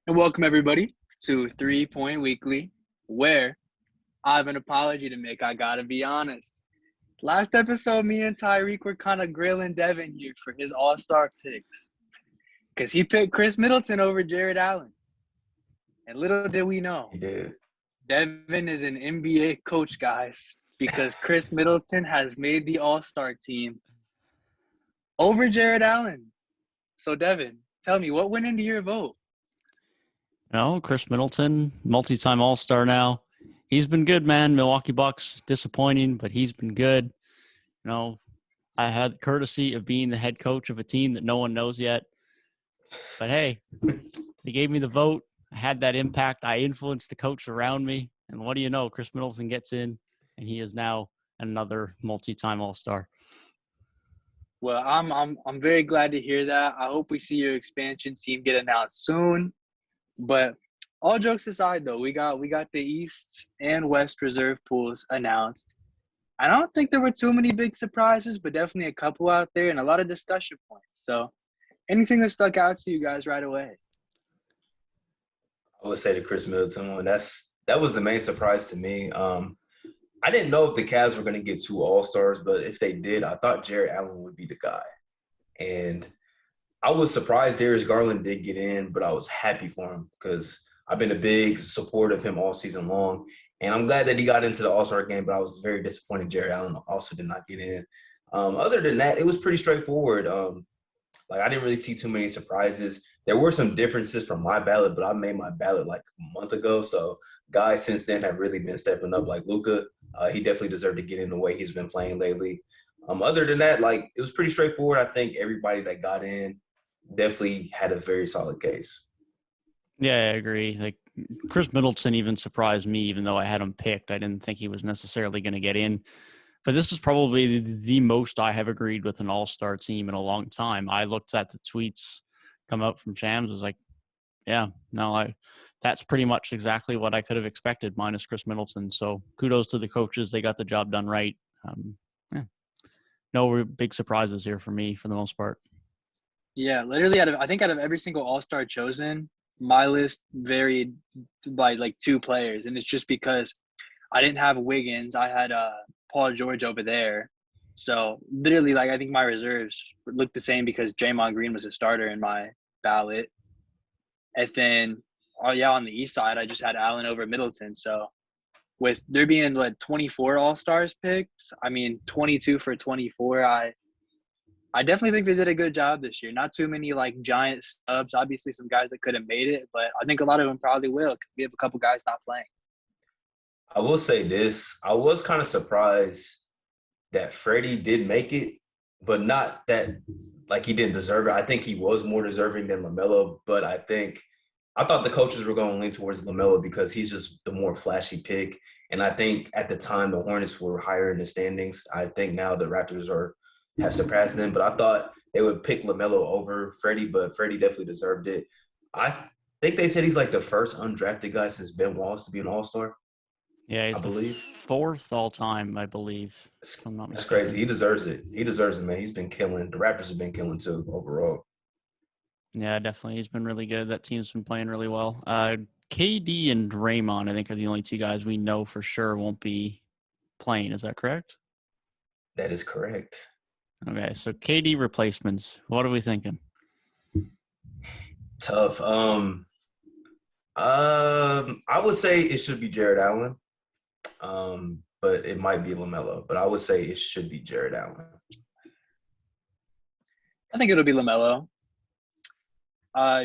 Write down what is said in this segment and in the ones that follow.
And welcome everybody to 3 Point Weekly, where I have an apology to make. I gotta be honest. Last episode, me and Tyrik were kind of grilling Devin here for his all-star picks. Because he picked Chris Middleton over Jared Allen. And little did we know, He did. Devin is an NBA coach, guys, because Chris Middleton has made the all-star team over Jared Allen. So, Devin, tell me, what went into your vote? No, Chris Middleton, multi-time All-Star now. He's been good, man. Milwaukee Bucks, disappointing, but he's been good. I had the courtesy of being the head coach of a team that no one knows yet. But hey, they gave me the vote. I had that impact. I influenced the coach around me. And what do you know? Chris Middleton gets in, and he is now another multi-time All-Star. Well, I'm very glad to hear that. I hope we see your expansion team get announced soon. But all jokes aside, though, we got the East and West reserve pools announced. I don't think there were too many big surprises, but definitely a couple out there and a lot of discussion points. So anything that stuck out to you guys right away? I would say the Chris Middleton one. That was the main surprise to me. I didn't know if the Cavs were going to get two All-Stars, but if they did, I thought Jared Allen would be the guy. And I was surprised Darius Garland did get in, but I was happy for him because I've been a big supporter of him all season long. And I'm glad that he got into the All-Star game, but I was very disappointed Jared Allen also did not get in. Other than that, it was pretty straightforward. I didn't really see too many surprises. There were some differences from my ballot, but I made my ballot like a month ago. So guys since then have really been stepping up, like Luka. He definitely deserved to get in the way he's been playing lately. Other than that, it was pretty straightforward. I think everybody that got in definitely had a very solid case. Yeah, I agree. Chris Middleton even surprised me, even though I had him picked. I didn't think he was necessarily going to get in. But this is probably the most I have agreed with an all-star team in a long time. I looked at the tweets come out from Shams. I was like, yeah, no, that's pretty much exactly what I could have expected, minus Chris Middleton. So kudos to the coaches. They got the job done right. No big surprises here for me for the most part. Yeah, literally out of every single All-Star chosen, my list varied by like two players. And it's just because I didn't have Wiggins. I had Paul George over there. So literally, I think my reserves looked the same because Draymond Green was a starter in my ballot. And then, on the East side, I just had Allen over Middleton. So with there being 24 All-Stars picked, 22 for 24, I definitely think they did a good job this year. Not too many giant snubs. Obviously, some guys that could have made it, but I think a lot of them probably will. We have a couple guys not playing. I will say this. I was kind of surprised that Freddie did make it, but not that he didn't deserve it. I think he was more deserving than LaMelo, but I thought the coaches were going to lean towards LaMelo because he's just the more flashy pick. And I think at the time the Hornets were higher in the standings. I think now the Raptors have surpassed them, but I thought they would pick LaMelo over Freddie, but Freddie definitely deserved it. I think they said he's the first undrafted guy since Ben Wallace to be an All-Star. Yeah, he's I believe fourth all time, I believe. That's crazy. He deserves it. He deserves it, man. He's been killing. The Raptors have been killing too overall. Yeah, definitely. He's been really good. That team's been playing really well. KD and Draymond, I think, are the only two guys we know for sure won't be playing. Is that correct? That is correct. Okay, so KD replacements. What are we thinking? Tough. I would say it should be Jared Allen. But it might be LaMelo. But I would say it should be Jared Allen. I think it'll be LaMelo.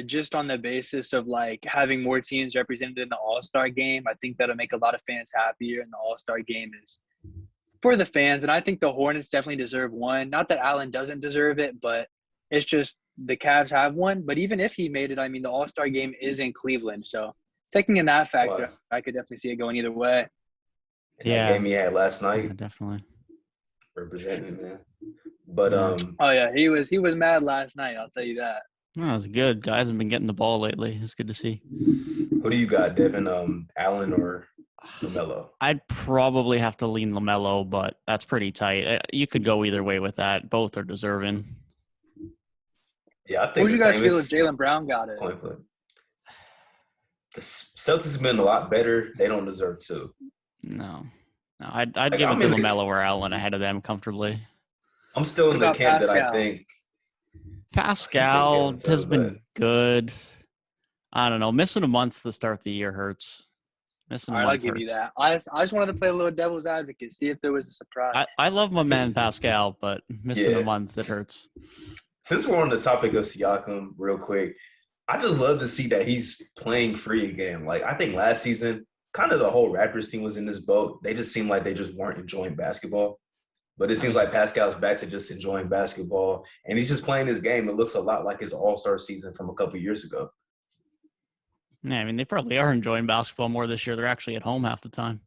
Just on the basis of having more teams represented in the All-Star game, I think that'll make a lot of fans happier. And the All-Star game is for the fans. And I think the Hornets definitely deserve one. Not that Allen doesn't deserve it, but it's just the Cavs have one. But even if he made it, the All-Star game is in Cleveland. So taking in that factor, I could definitely see it going either way. And that game he had last night. Yeah, definitely. Representing, man. But he was mad last night, I'll tell you that. Oh, it was good. Guys have been getting the ball lately. It's good to see. Who do you got, Devin? Allen or LaMelo? I'd probably have to lean LaMelo, but that's pretty tight. You could go either way with that. Both are deserving. Yeah, I think. What would you guys feel if Jaylen Brown got it? the Celtics have been a lot better. They don't deserve 2. No, I'd give it to LaMelo or Allen ahead of them comfortably. I'm still in the camp that I think Pascal has been good. I don't know. Missing a month to start the year hurts. I'll give you that. I just wanted to play a little devil's advocate, see if there was a surprise. I love my man Pascal, but missing a month, it hurts. Since we're on the topic of Siakam real quick, I just love to see that he's playing free again. Like, I think last season, kind of the whole Raptors team was in this boat. They just seemed like they just weren't enjoying basketball. But it seems like Pascal's back to just enjoying basketball, and he's just playing his game. It looks a lot like his All-Star season from a couple years ago. Yeah, I mean, they probably are enjoying basketball more this year. They're actually at home half the time.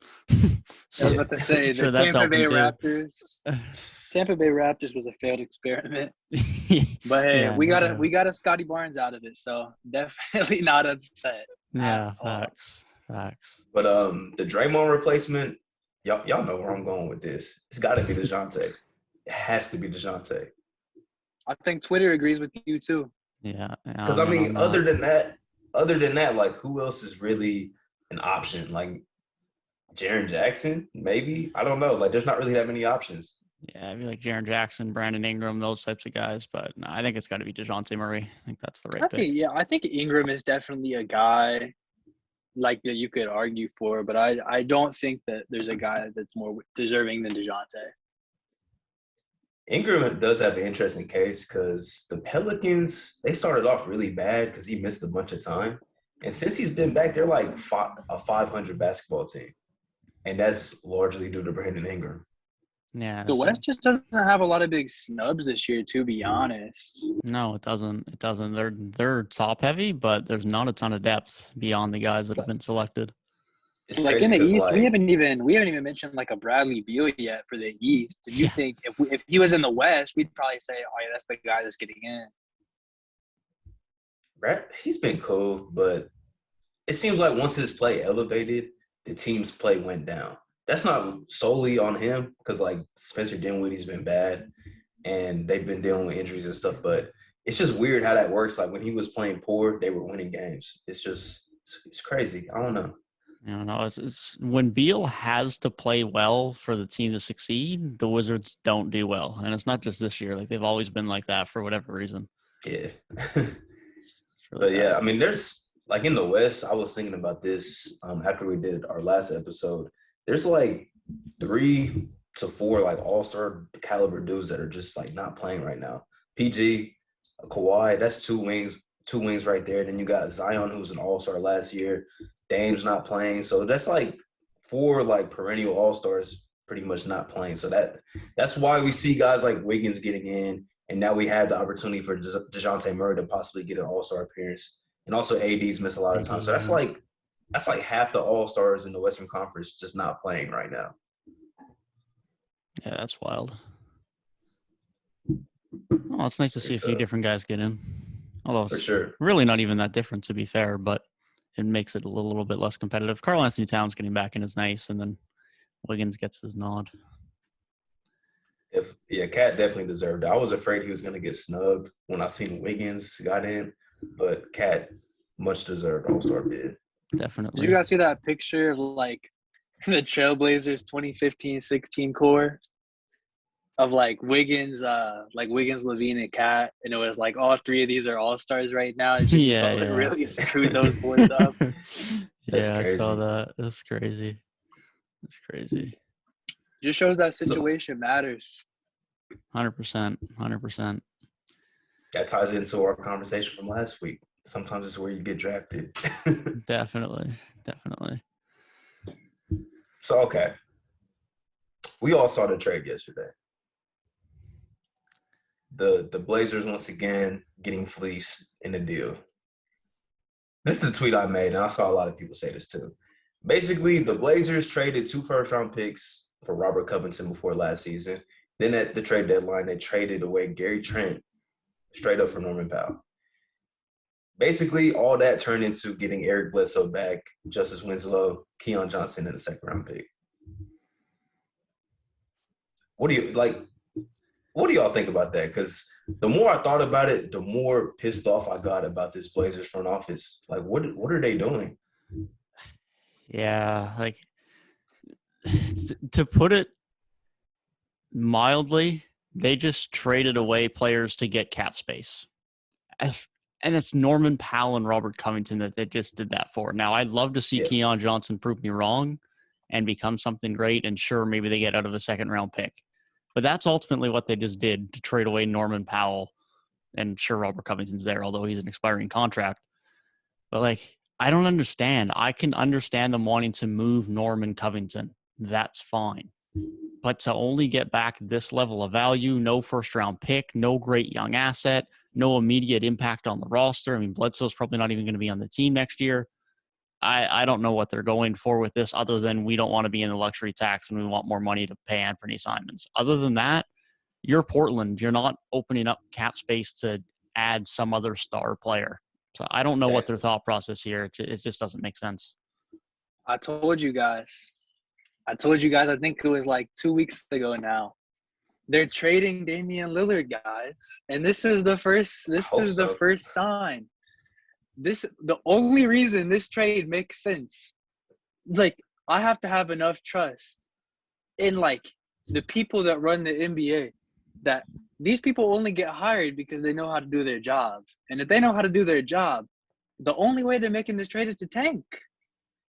So I was about to say, the Tampa Bay Raptors was a failed experiment. But hey, we got a Scotty Barnes out of it, so definitely not upset. Yeah, facts. But the Draymond replacement, y'all know where I'm going with this. It's got to be DeJounte. It has to be DeJounte. I think Twitter agrees with you too. Yeah. Because I mean, other than that, like, who else is really an option? Like Jaren Jackson, maybe? I don't know. Like, there's not really that many options. Yeah, I feel like Jaren Jackson, Brandon Ingram, those types of guys. But no, I think it's got to be DeJounte Murray. I think that's the right pick. I think Ingram is definitely a guy like that you could argue for, but I don't think that there's a guy that's more deserving than DeJounte. Ingram does have an interesting case because the Pelicans, they started off really bad because he missed a bunch of time. And since he's been back, they're like a 500 basketball team. And that's largely due to Brandon Ingram. Yeah. The West just doesn't have a lot of big snubs this year, to be honest. No, it doesn't. They're top heavy, but there's not a ton of depth beyond the guys that have been selected. It's like in the East, we haven't even mentioned like a Bradley Beal yet for the East. Do you think if he was in the West, we'd probably say, oh yeah, that's the guy that's getting in. Brad, he's been cool, but it seems like once his play elevated, the team's play went down. That's not solely on him because like Spencer Dinwiddie's been bad and they've been dealing with injuries and stuff, but it's just weird how that works. Like when he was playing poor, they were winning games. It's crazy. I don't know. I don't know. It's when Beal has to play well for the team to succeed, the Wizards don't do well. And it's not just this year. Like they've always been like that for whatever reason. Yeah. Really but yeah, I mean, there's like in the West, I was thinking about this after we did our last episode. There's like 3 to 4 like all-star caliber dudes that are just like not playing right now. PG, Kawhi, that's two wings right there. Then you got Zion, who's an all-star last year. Dame's not playing. So that's like 4 like perennial all-stars pretty much not playing. So that's why we see guys like Wiggins getting in. And now we have the opportunity for DeJounte Murray to possibly get an all-star appearance. And also AD's missed a lot of time. So that's like half the all-stars in the Western Conference just not playing right now. Yeah, that's wild. Well, it's nice to see a few different guys get in. Although for sure. Really not even that different, to be fair, but it makes it a little bit less competitive. Karl Anthony Towns getting back in is nice, and then Wiggins gets his nod. Cat definitely deserved it. I was afraid he was going to get snubbed when I seen Wiggins got in, but Cat much deserved all-star bid. Definitely. Did you guys see that picture of like the Trailblazers 2015-16 core of like Wiggins, Levine, and Cat, and it was like all 3 of these are all-stars right now. And really screwed those boys up. Yeah, I saw that. That's crazy. It's crazy. Just shows that situation matters. 100%. That ties into our conversation from last week. Sometimes it's where you get drafted. Definitely. So, okay. We all saw the trade yesterday. The Blazers, once again, getting fleeced in the deal. This is the tweet I made, and I saw a lot of people say this too. Basically, the Blazers traded 2 first-round picks for Robert Covington before last season. Then at the trade deadline, they traded away Gary Trent straight up for Norman Powell. Basically, all that turned into getting Eric Bledsoe back, Justice Winslow, Keon Johnson, and a second-round pick. What do y'all think about that? Because the more I thought about it, the more pissed off I got about this Blazers front office. Like, what are they doing? Yeah, like to put it mildly, they just traded away players to get cap space. And it's Norman Powell and Robert Covington that they just did that for. Now, I'd love to see Keon Johnson prove me wrong and become something great, and sure, maybe they get out of a second-round pick. But that's ultimately what they just did to trade away Norman Powell. And sure, Robert Covington's there, although he's an expiring contract. But, like, I don't understand. I can understand them wanting to move Norman Covington. That's fine. But to only get back this level of value, no first-round pick, no great young asset, no immediate impact on the roster. I mean, Bledsoe's probably not even going to be on the team next year. I don't know what they're going for with this other than we don't want to be in the luxury tax and we want more money to pay Anthony Simons. Other than that, you're Portland. You're not opening up cap space to add some other star player. So I don't know what their thought process here. It just doesn't make sense. I told you guys. I think it was like 2 weeks ago now. They're trading Damian Lillard, guys. And this is the first sign. The only reason this trade makes sense. Like, I have to have enough trust in, like, the people that run the NBA that these people only get hired because they know how to do their jobs. And if they know how to do their job, the only way they're making this trade is to tank.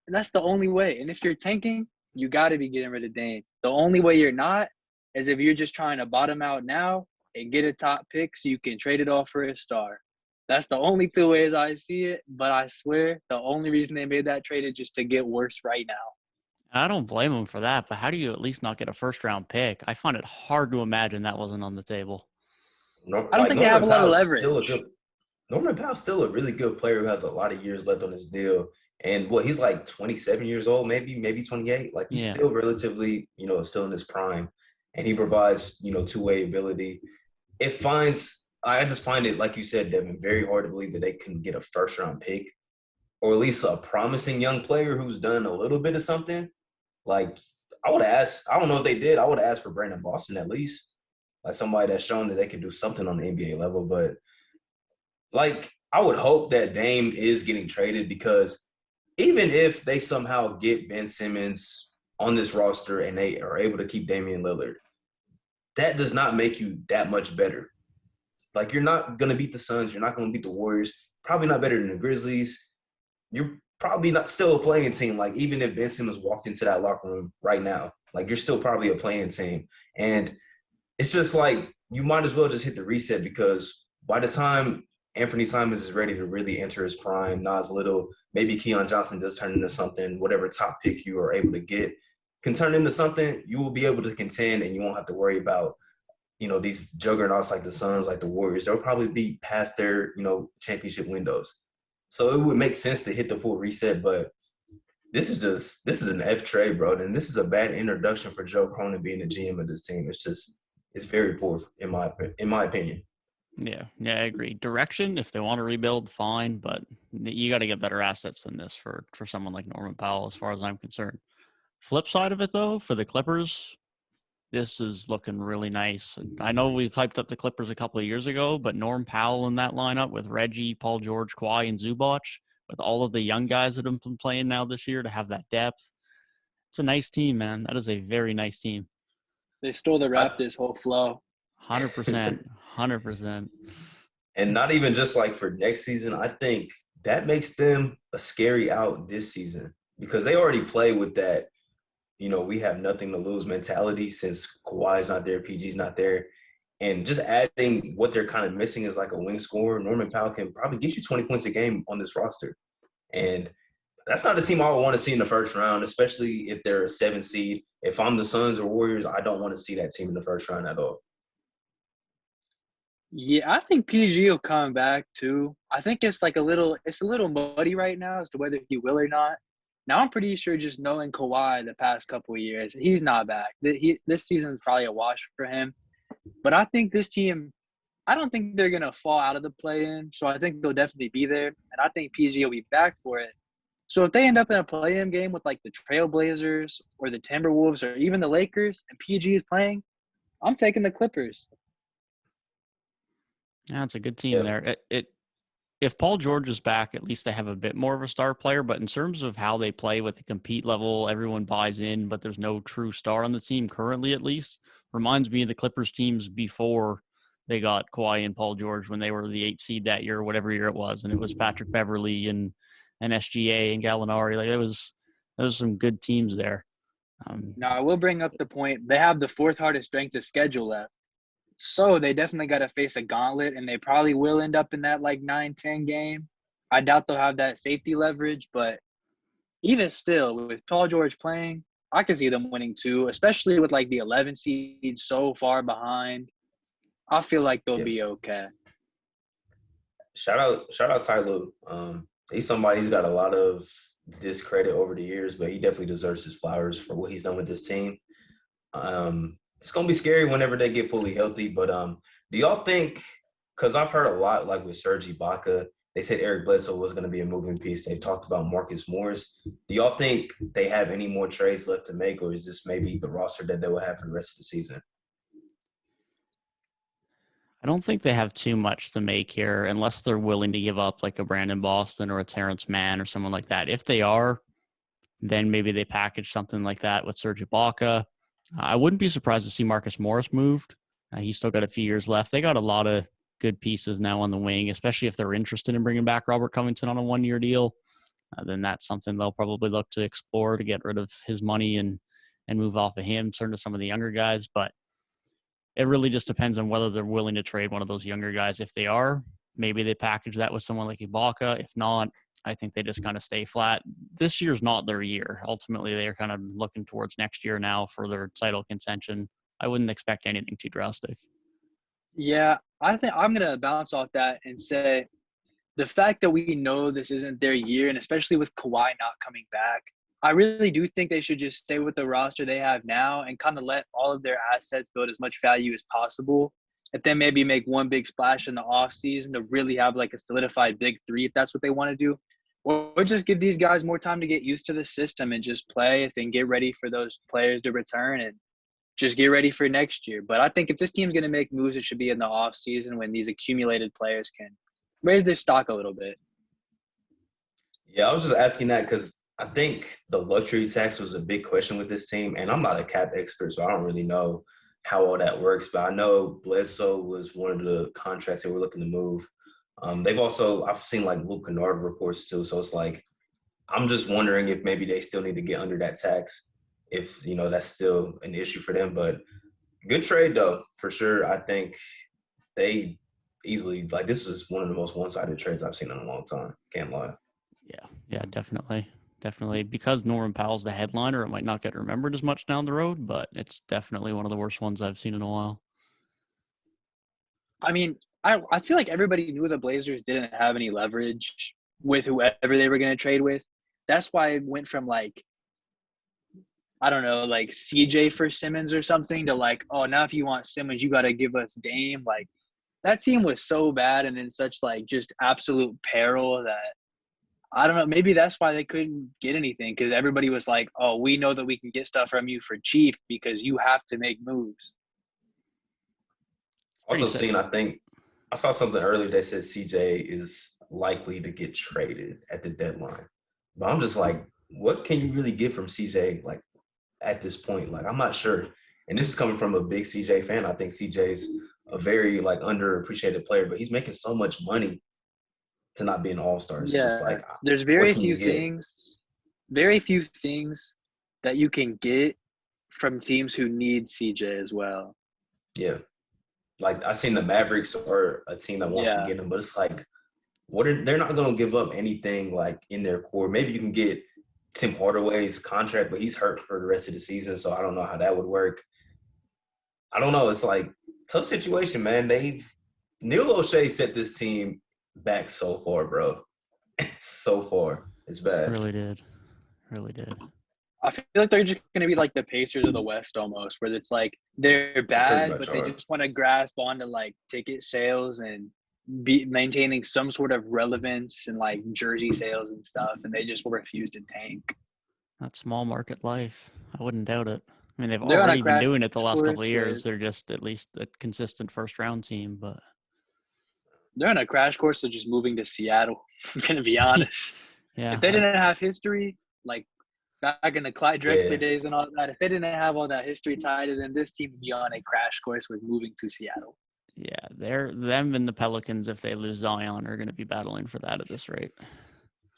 And that's the only way. And if you're tanking, you got to be getting rid of Dame. The only way you're not is if you're just trying to bottom out now and get a top pick so you can trade it off for a star. That's the only two ways I see it. But I swear the only reason they made that trade is just to get worse right now. I don't blame them for that, but how do you at least not get a first-round pick? I find it hard to imagine that wasn't on the table. I don't think they have a lot of leverage. Norman Powell's still a really good player who has a lot of years left on his deal. And he's like 27 years old, maybe 28. Like, he's still relatively, still in his prime. And he provides, two-way ability. I just find it, like you said, Devin, very hard to believe that they couldn't get a first-round pick or at least a promising young player who's done a little bit of something. Like, I would have asked – I don't know if they did. I would have asked for Brandon Boston at least, like somebody that's shown that they could do something on the NBA level. But, like, I would hope that Dame is getting traded because even if they somehow get Ben Simmons on this roster and they are able to keep Damian Lillard, that does not make you that much better. Like, you're not going to beat the Suns. You're not going to beat the Warriors. Probably not better than the Grizzlies. You're probably not still a playing team. Like, even if Ben Simmons walked into that locker room right now, like, you're still probably a playing team. And it's just like you might as well just hit the reset because by the time Anthony Simons is ready to really enter his prime, Nas Little, maybe Keon Johnson does turn into something, whatever top pick you are able to get can turn into something, you will be able to contend and you won't have to worry about, these juggernauts like the Suns, like the Warriors. They'll probably be past their, championship windows. So it would make sense to hit the full reset, but this is an F trade, bro. And this is a bad introduction for Joe Cronin being the GM of this team. It's very poor in my opinion. Yeah, I agree. Direction, if they want to rebuild, fine, but you got to get better assets than this for someone like Norman Powell, as far as I'm concerned. Flip side of it, though, for the Clippers, this is looking really nice. I know we hyped up the Clippers a couple of years ago, but Norm Powell in that lineup with Reggie, Paul George, Kawhi, and Zubac, with all of the young guys that have been playing now this year to have that depth, it's a nice team, man. That is a very nice team. They stole the Raptors' whole flow. 100%. 100%. And not even just like for next season, I think that makes them a scary out this season because they already play with that, we have nothing to lose mentality since Kawhi's not there, PG's not there. And just adding what they're kind of missing is like a wing scorer. Norman Powell can probably get you 20 points a game on this roster. And that's not a team I would want to see in the first round, especially if they're a 7 seed. If I'm the Suns or Warriors, I don't want to see that team in the first round at all. Yeah, I think PG will come back too. I think it's a little muddy right now as to whether he will or not. Now I'm pretty sure just knowing Kawhi the past couple of years, he's not back. This season's probably a wash for him. But I think this team, I don't think they're gonna fall out of the play-in. So I think they'll definitely be there, and I think PG will be back for it. So if they end up in a play-in game with like the Trailblazers or the Timberwolves or even the Lakers, and PG is playing, I'm taking the Clippers. Yeah, it's a good team there. if Paul George is back, at least they have a bit more of a star player. But in terms of how they play with the compete level, everyone buys in, but there's no true star on the team currently, at least. Reminds me of the Clippers teams before they got Kawhi and Paul George when they were the 8 seed that year, whatever year it was. And it was Patrick Beverley and SGA and Gallinari. Like, there was some good teams there. Now, I will bring up the point. They have the fourth hardest strength of schedule left. So they definitely got to face a gauntlet, and they probably will end up in that, like, 9-10 game. I doubt they'll have that safety leverage, but even still, with Paul George playing, I can see them winning too, especially with, like, the 11 seed so far behind. I feel like they'll be okay. Shout out Ty Lue. He's somebody who's got a lot of discredit over the years, but he definitely deserves his flowers for what he's done with this team. It's gonna be scary whenever they get fully healthy, but do y'all think? Because I've heard a lot, like with Serge Ibaka, they said Eric Bledsoe was going to be a moving piece. They've talked about Marcus Morris. Do y'all think they have any more trades left to make, or is this maybe the roster that they will have for the rest of the season? I don't think they have too much to make here unless they're willing to give up like a Brandon Boston or a Terrence Mann or someone like that. If they are, then maybe they package something like that with Serge Ibaka. I wouldn't be surprised to see Marcus Morris moved. He's still got a few years left. They got a lot of good pieces now on the wing, especially if they're interested in bringing back Robert Covington on a one-year deal. Then that's something they'll probably look to explore to get rid of his money and move off of him, turn to some of the younger guys. But it really just depends on whether they're willing to trade one of those younger guys. If they are, maybe they package that with someone like Ibaka. If not, I think they just kind of stay flat. This year's not their year. Ultimately, they're kind of looking towards next year now for their title contention. I wouldn't expect anything too drastic. Yeah, I think I'm going to bounce off that and say the fact that we know this isn't their year, and especially with Kawhi not coming back, I really do think they should just stay with the roster they have now and kind of let all of their assets build as much value as possible. And then maybe make one big splash in the offseason to really have like a solidified big three if that's what they want to do. Or just give these guys more time to get used to the system and just play and get ready for those players to return and just get ready for next year. But I think if this team's going to make moves, it should be in the offseason when these accumulated players can raise their stock a little bit. Yeah, I was just asking that because I think the luxury tax was a big question with this team, and I'm not a cap expert, so I don't really know how all that works. But I know Bledsoe was one of the contracts they were looking to move. I've seen like Luke Kennard reports too, so it's like I'm just wondering if maybe they still need to get under that tax, if that's still an issue for them. But good trade though, for sure. I think they easily this is one of the most one-sided trades I've seen in a long time. Can't lie. Yeah, definitely. Because Norman Powell's the headliner, it might not get remembered as much down the road, but it's definitely one of the worst ones I've seen in a while. I mean, I feel like everybody knew the Blazers didn't have any leverage with whoever they were going to trade with. That's why it went from like, I don't know, like CJ for Simmons or something to like, oh, now if you want Simmons, you got to give us Dame. Like, that team was so bad and in such like just absolute peril that I don't know. Maybe that's why they couldn't get anything, because everybody was like, oh, we know that we can get stuff from you for cheap because you have to make moves. Also I think I saw something earlier that said CJ is likely to get traded at the deadline. But I'm just like, what can you really get from CJ like at this point? Like, I'm not sure. And this is coming from a big CJ fan. I think CJ's a very like underappreciated player, but he's making so much money to not be an all-star. It's just like, there's very few things that you can get from teams who need CJ as well. Yeah. Like, I seen the Mavericks are a team that wants to get him, but it's like, they're not going to give up anything like in their core. Maybe you can get Tim Hardaway's contract, but he's hurt for the rest of the season, so I don't know how that would work. I don't know. It's like tough situation, man. Neil O'Shea set this team back so far, bro. So far. It's bad. Really did. I feel like they're just going to be like the Pacers of the West almost, where it's like they're bad, but they just want to grasp onto like ticket sales and be maintaining some sort of relevance and like jersey sales and stuff, and they just will refuse to tank. That's small market life. I wouldn't doubt it. I mean, they've already been doing it the last couple of years. They're just at least a consistent first-round team, but They're on a crash course of just moving to Seattle. I'm gonna be honest. Yeah. If they didn't have history, like back in the Clyde Drexler Yeah. days and all that, if they didn't have all that history tied to them, this team would be on a crash course with moving to Seattle. Yeah, them and the Pelicans, if they lose Zion, are going to be battling for that at this rate.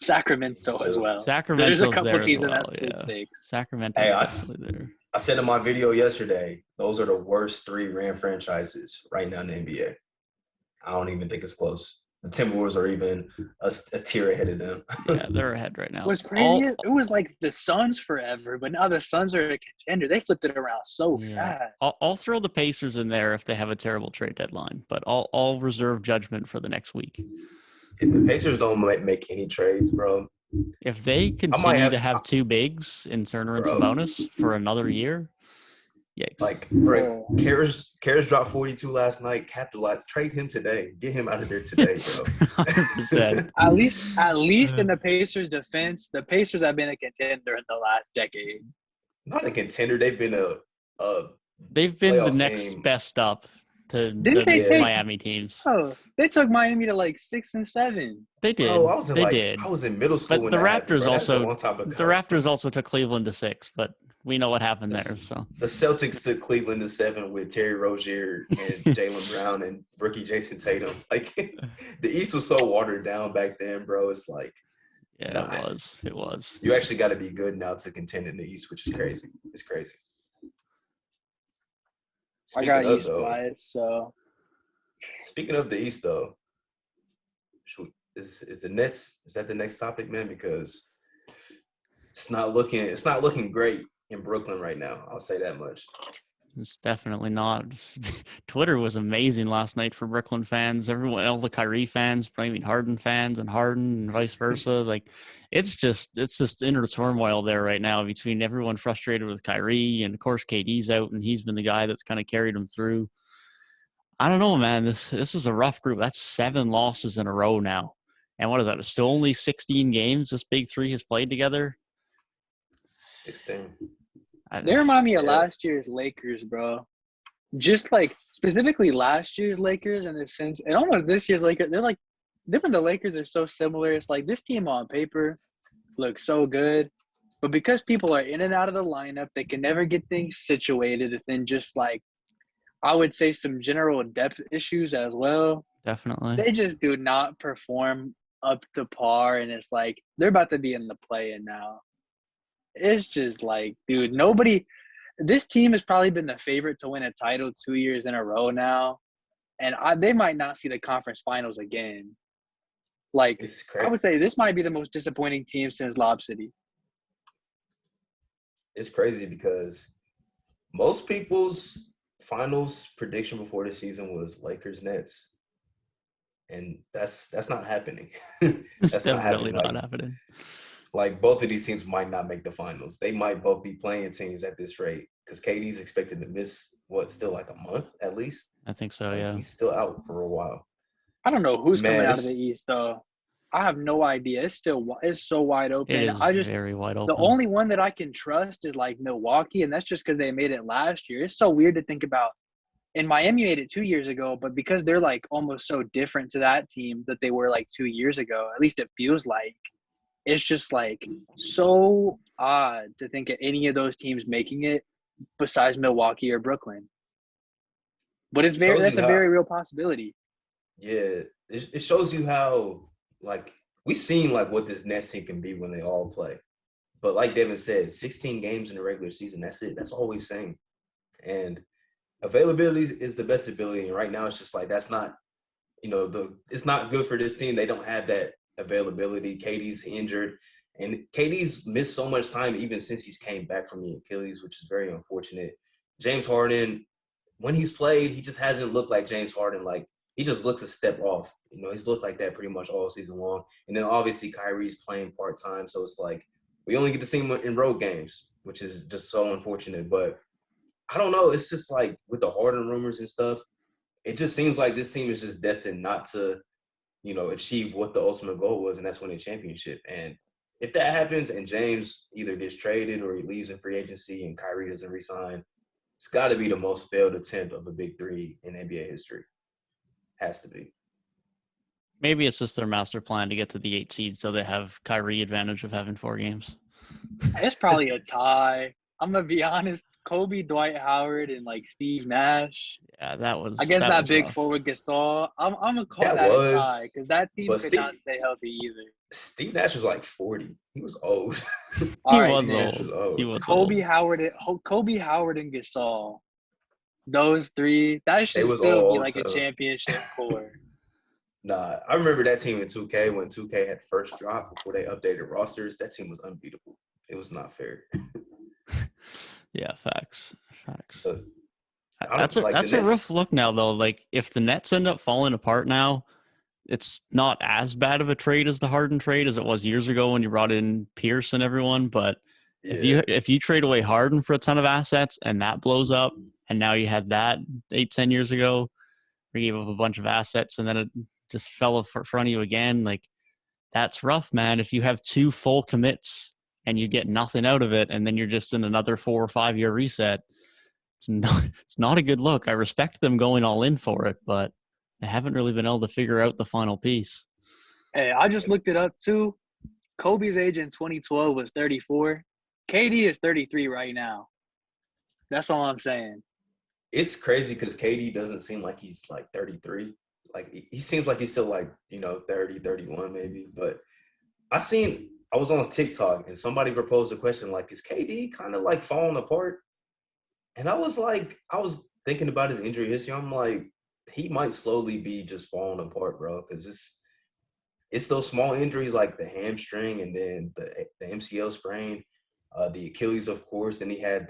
Sacramento as well. Sacramento's There's a couple there teams as in well, that sweepstakes. Sacramento's Hey, definitely there. I said in my video yesterday, those are the worst 3 ran franchises right now in the NBA. I don't even think it's close. The Timberwolves are even a tier ahead of them. Yeah, they're ahead right now. What's crazy is it was like the Suns forever, but now the Suns are a contender. They flipped it around so fast. I'll throw the Pacers in there if they have a terrible trade deadline, but I'll reserve judgment for the next week. If the Pacers don't make any trades, bro. If they continue to have 2 bigs in Turner and Sabonis for another year, yikes. Like, bro, Karras dropped 42 last night. Capitalize. Trade him today. Get him out of there today, bro. 100%. At least in the Pacers' defense, the Pacers have been a contender in the last decade. Not a contender. They've been They've been the playoff next team. best up to Didn't the they take- Miami teams. Oh, they took Miami to like 6 and 7. They did. Oh, I did. was in middle school But when the that happened, Raptors bro. That's a also long time ago. the Raptors also took Cleveland to 6, but we know what happened there. So The Celtics took Cleveland to 7 with Terry Rozier and Jaylen Brown and rookie Jason Tatum. Like, the East was so watered down back then, bro. It's like, yeah, it was. You actually got to be good now to contend in the East, which is crazy. It's crazy. I got East bias, so. Speaking of the East, though, is the Nets? Is that the next topic, man? Because it's not looking great in Brooklyn right now. I'll say that much. It's definitely not. Twitter was amazing last night for Brooklyn fans. Everyone, all the Kyrie fans blaming Harden fans and Harden and vice versa. Like, it's just inner turmoil there right now between everyone frustrated with Kyrie, and of course KD's out, and he's been the guy that's kind of carried them through. I don't know, man. This is a rough group. That's 7 losses in a row now. And what is that? It's still only 16 games this big three has played together. 16. They remind me of last year's Lakers, bro. Just like specifically last year's Lakers in the sense, and almost this year's Lakers. They're like, them and the Lakers are so similar. It's like this team on paper looks so good, but because people are in and out of the lineup, they can never get things situated. And then just like, I would say some general depth issues as well. Definitely. They just do not perform up to par, and it's like they're about to be in the play-in now. It's just like, dude, this team has probably been the favorite to win a title 2 years in a row now, and they might not see the conference finals again. Like, I would say this might be the most disappointing team since Lob City. It's crazy because most people's finals prediction before the season was Lakers Nets, and that's not happening. That's definitely not happening. Like, both of these teams might not make the finals. They might both be playing teams at this rate because KD's expected to miss still like a month at least. I think so. Yeah, he's still out for a while. I don't know who's coming out of the East though. I have no idea. It's so wide open. It is very wide open. The only one that I can trust is like Milwaukee, and that's just because they made it last year. It's so weird to think about. And Miami made it 2 years ago, but because they're like almost so different to that team that they were like 2 years ago, at least it feels like, it's just like so odd to think of any of those teams making it besides Milwaukee or Brooklyn. But that's a very real possibility. Yeah, it shows you how, like, we've seen like what this Nets team can be when they all play. But like Devin said, 16 games in the regular season, that's it. That's all we've seen. And availability is the best ability. And right now it's just like that's not, it's not good for this team. They don't have that availability. KD's injured. And KD's missed so much time even since he's came back from the Achilles, which is very unfortunate. James Harden, when he's played, he just hasn't looked like James Harden. Like, he just looks a step off. He's looked like that pretty much all season long. And then obviously Kyrie's playing part-time. So it's like we only get to see him in road games, which is just so unfortunate. But I don't know. It's just like with the Harden rumors and stuff, it just seems like this team is just destined not to, achieve what the ultimate goal was, and that's win a championship. And if that happens and James either gets traded or he leaves in free agency and Kyrie doesn't resign, it's got to be the most failed attempt of a big three in NBA history. Has to be. Maybe it's just their master plan to get to the 8 seed, so they have Kyrie advantage of having 4 games. It's probably a tie. I'm gonna be honest. Kobe, Dwight Howard, and like Steve Nash. Yeah, that I was guess that big rough. forward Gasol. I'm gonna call That that a tie was, because that team but could not stay healthy either. Steve Nash was like 40. He was old. All He right, was Steve man. Nash was old. He old. was Kobe old. Howard, and Gasol. Those three. That They should was still all be old like a too. championship core. Nah, I remember that team in 2K when 2K had first dropped before they updated rosters. That team was unbeatable. It was not fair. Yeah, facts. But I That's don't a like the that's a rough Nets. look now, though. Like, if the Nets end up falling apart now, it's not as bad of a trade as the Harden trade as it was years ago when you brought in Pierce and everyone. But Yeah, if you trade away Harden for a ton of assets and that blows up, and now you had that 8-10 years ago, where you gave up a bunch of assets and then it just fell in front of you again, like, that's rough, man. If you have 2 full commits and you get nothing out of it, and then you're just in another 4 or 5 year reset, it's not a good look. I respect them going all in for it, but they haven't really been able to figure out the final piece. Hey, I just looked it up too. Kobe's age in 2012 was 34. KD is 33 right now. That's all I'm saying. it's crazy because KD doesn't seem like he's like 33. Like he seems like he's still like 30, 31 maybe. But I was on TikTok and somebody proposed a question like, is KD kind of like falling apart? And I was thinking about his injury history. I'm like, he might slowly be just falling apart, bro, because it's those small injuries like the hamstring and then the MCL sprain, the Achilles, of course. And he had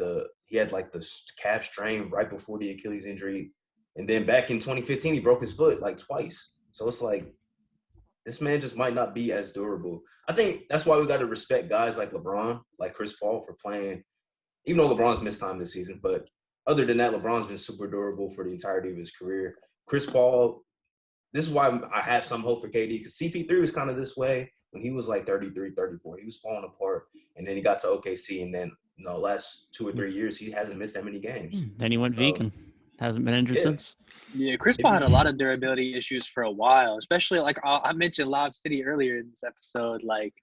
like the calf strain right before the Achilles injury, and then back in 2015 he broke his foot like twice. So it's like this man just might not be as durable. I think that's why we got to respect guys like LeBron, like Chris Paul for playing, even though LeBron's missed time this season. But other than that, LeBron's been super durable for the entirety of his career. Chris Paul, this is why I have some hope for KD, because CP3 was kind of this way when he was like 33, 34. He was falling apart, and then he got to OKC, and then last 2 or 3 years he hasn't missed that many games. Then he went So vegan. Hasn't been injured yeah, since. Yeah, Chris Paul had a lot of durability issues for a while, especially like I mentioned Lob City earlier in this episode. Like,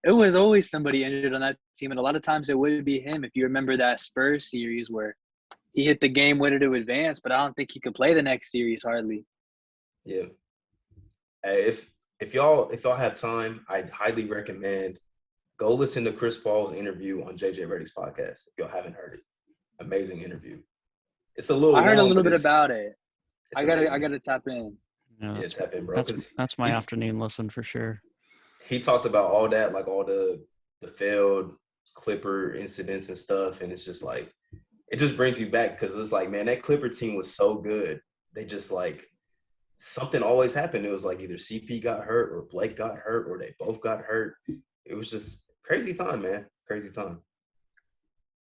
it was always somebody injured on that team, and a lot of times it would be him. If you remember that Spurs series where he hit the game winner to advance, but I don't think he could play the next series hardly. yeah. Hey, if y'all have time, I'd highly recommend go listen to Chris Paul's interview on JJ Reddick's podcast. If y'all haven't heard it, amazing interview. It's a little I heard a long, little but bit about it. it's I amazing. gotta tap in. Yeah, tap in, bro. That's my afternoon listen for sure. He talked about all that, like all the failed Clipper incidents and stuff, and it's just like it just brings you back because it's like, man, that Clipper team was so good. They just like something always happened. It was like either CP got hurt or Blake got hurt or they both got hurt. It was just crazy time, man. Crazy time.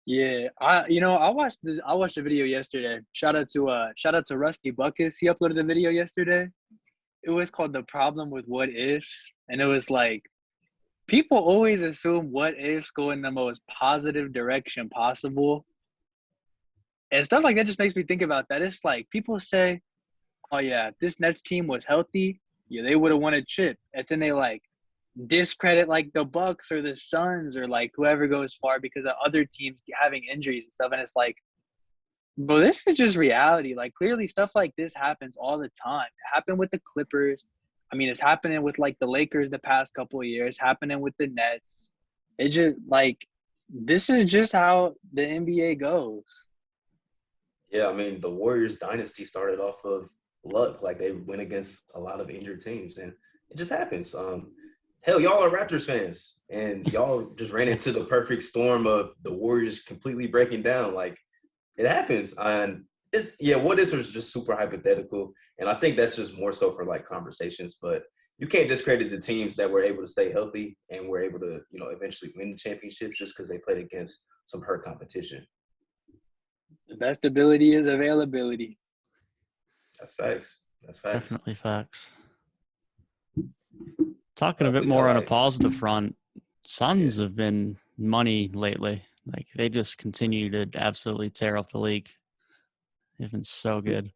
Yeah, I watched a video yesterday. Shout out to Rusty Buckus. He uploaded a video yesterday. It was called The Problem with What Ifs, and it was like people always assume what ifs go in the most positive direction possible. And stuff like that just makes me think about that. It's like people say, oh yeah, if this Nets team was healthy, yeah, they would have won a chip. And then they like discredit like the Bucks or the Suns or like whoever goes far because of other teams having injuries and stuff. And it's like, bro, this is just reality. Like, clearly stuff like this happens all the time. It happened with the Clippers. I mean, it's happening with like the Lakers the past couple of years, happening with the Nets. It just like this is just how the NBA goes. Yeah, I mean, the Warriors dynasty started off of luck. Like they went against a lot of injured teams, and it just happens. Hell, y'all are Raptors fans, and y'all just ran into the perfect storm of the Warriors completely breaking down. Like it happens, and what is was just super hypothetical, and I think that's just more so for like conversations. But you can't discredit the teams that were able to stay healthy and were able to, eventually win the championships just because they played against some hurt competition. The best ability is availability. That's facts. Definitely facts. Talking a bit more on a positive front, Suns have been money lately. Like they just continue to absolutely tear up the league. They've been so good.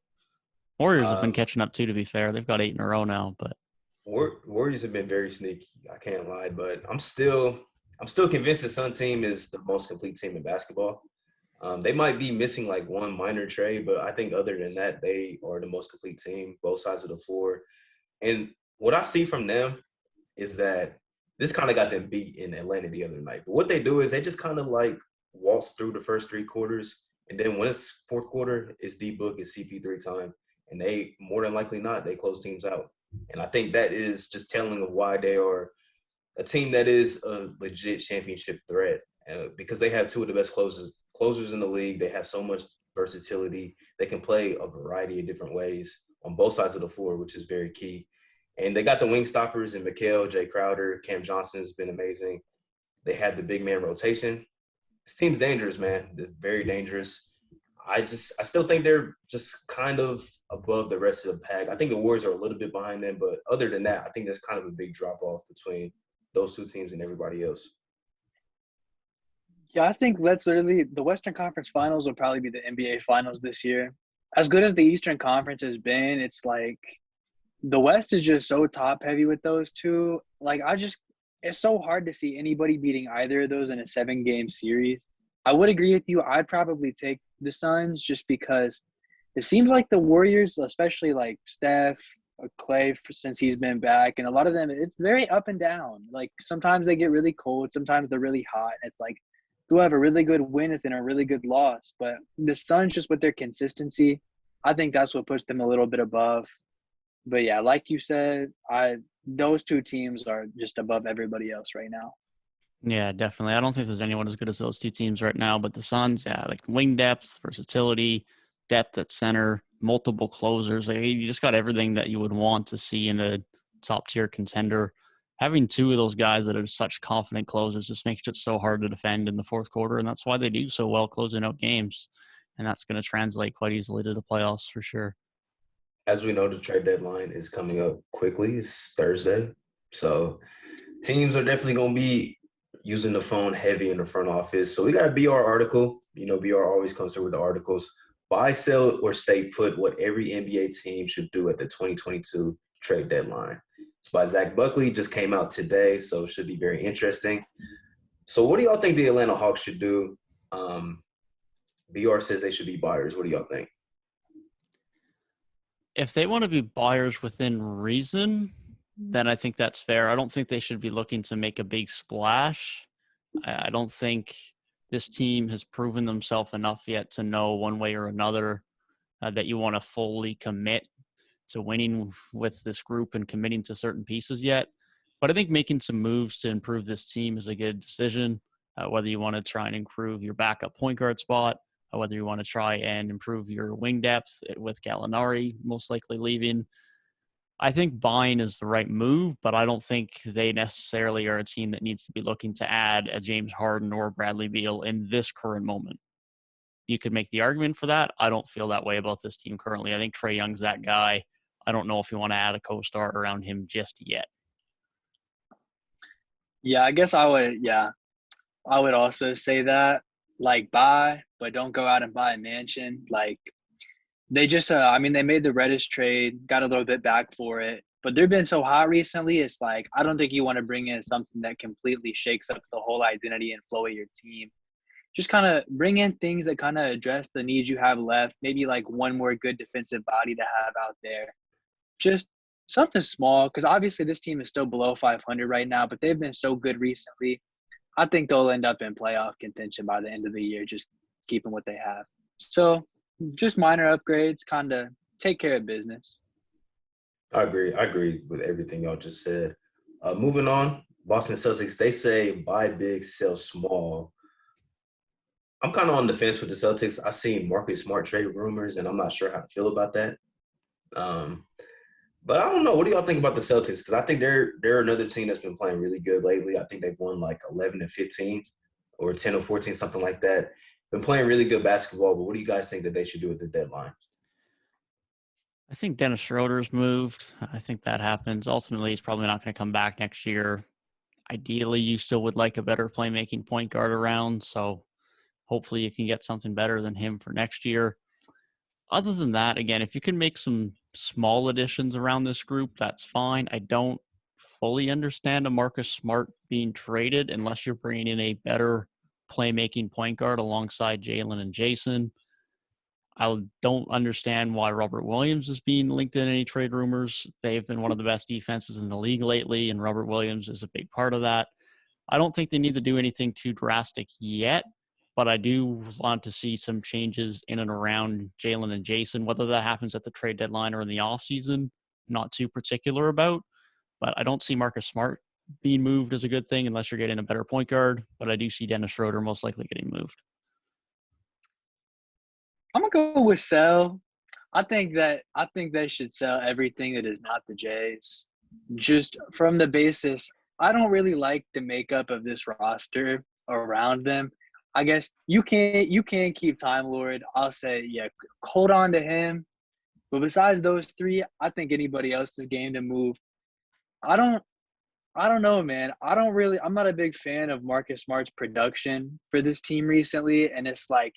Warriors have been catching up too, to be fair. They've got 8 in a row now, but Warriors have been very sneaky. I can't lie, but I'm still convinced the Sun team is the most complete team in basketball. They might be missing like one minor trade, but I think other than that, they are the most complete team, both sides of the floor. And what I see from them is that this kind of got them beat in Atlanta the other night. But what they do is they just kind of like waltz through the first 3 quarters, and then when it's fourth quarter, it's D-Book, it's CP3 time, and they more than likely not, they close teams out. And I think that is just telling of why they are a team that is a legit championship threat because they have 2 of the best closers in the league. They have so much versatility. They can play a variety of different ways on both sides of the floor, which is very key. And they got the wing stoppers in Mikal, Jay Crowder, Cam Johnson has been amazing. They had the big man rotation. This team's dangerous, man. They're very dangerous. I still think they're just kind of above the rest of the pack. I think the Warriors are a little bit behind them, but other than that, I think there's kind of a big drop-off between those 2 teams and everybody else. Yeah, I think the Western Conference Finals will probably be the NBA Finals this year. As good as the Eastern Conference has been, it's like the West is just so top-heavy with those 2. Like, it's so hard to see anybody beating either of those in a 7-game series. I would agree with you. I'd probably take the Suns just because it seems like the Warriors, especially like Steph, Clay, since he's been back, and a lot of them, it's very up and down. Like sometimes they get really cold, sometimes they're really hot. It's like they'll have a really good win and a really good loss. But the Suns, just with their consistency, I think that's what puts them a little bit above. But yeah, like you said, those 2 teams are just above everybody else right now. yeah, definitely. I don't think there's anyone as good as those 2 teams right now. But the Suns, yeah, like wing depth, versatility, depth at center, multiple closers. Like, you just got everything that you would want to see in a top-tier contender. Having 2 of those guys that are such confident closers just makes it so hard to defend in the fourth quarter, and that's why they do so well closing out games. And that's going to translate quite easily to the playoffs for sure. As we know, the trade deadline is coming up quickly. It's Thursday. So teams are definitely going to be using the phone heavy in the front office. So we got a BR article. You know, BR always comes through with the articles. Buy, sell, or stay put, what every NBA team should do at the 2022 trade deadline. It's by Zach Buckley. Just came out today, so it should be very interesting. So what do y'all think the Atlanta Hawks should do? BR says they should be buyers. What do y'all think? If they want to be buyers within reason, then I think that's fair. I don't think they should be looking to make a big splash. I don't think this team has proven themselves enough yet to know one way or another that you want to fully commit to winning with this group and committing to certain pieces yet. But I think making some moves to improve this team is a good decision, whether you want to try and improve your backup point guard spot, whether you want to try and improve your wing depth with Gallinari most likely leaving. I think buying is the right move, but I don't think they necessarily are a team that needs to be looking to add a James Harden or Bradley Beal in this current moment. You could make the argument for that. I don't feel that way about this team currently. I think Trae Young's that guy. I don't know if you want to add a co-star around him just yet. Yeah, I guess I would also say that, like, buy, but don't go out and buy a mansion. Like, they just, they made the Reddish trade, got a little bit back for it, but they've been so hot recently. It's like, I don't think you want to bring in something that completely shakes up the whole identity and flow of your team. Just kind of bring in things that kind of address the needs you have left. Maybe like one more good defensive body to have out there. Just something small, because obviously this team is still below 500 right now, but they've been so good recently. I think they'll end up in playoff contention by the end of the year, just keeping what they have. So just minor upgrades, kind of take care of business. I agree with everything y'all just said. Moving on, Boston Celtics, they say buy big, sell small. I'm kind of on the fence with the Celtics. I've seen Marcus Smart trade rumors, and I'm not sure how to feel about that. But I don't know. What do y'all think about the Celtics? Because I think they're another team that's been playing really good lately. I think they've won like 11 and 15 or 10 or 14, something like that. Been playing really good basketball, but what do you guys think that they should do at the deadline? I think Dennis Schroeder's moved. I think that happens. Ultimately, he's probably not going to come back next year. Ideally, you still would like a better playmaking point guard around, so hopefully you can get something better than him for next year. Other than that, again, if you can make some small additions around this group, that's fine. I don't fully understand a Marcus Smart being traded unless you're bringing in a better playmaking point guard alongside Jalen and Jason. I don't understand why Robert Williams is being linked in any trade rumors. They've been one of the best defenses in the league lately, and Robert Williams is a big part of that. I don't think they need to do anything too drastic yet, but I do want to see some changes in and around Jalen and Jason, whether that happens at the trade deadline or in the offseason, not too particular about. But I don't see Marcus Smart being moved as a good thing unless you're getting a better point guard, but I do see Dennis Schroeder most likely getting moved. I'm gonna go with sell. I think they should sell everything that is not the Jays. Just from the basis, I don't really like the makeup of this roster around them. I guess you can't keep Time Lord. I'll say, yeah, hold on to him. But besides those three, I think anybody else is game to move. I don't know, man. I'm not a big fan of Marcus Smart's production for this team recently, and it's like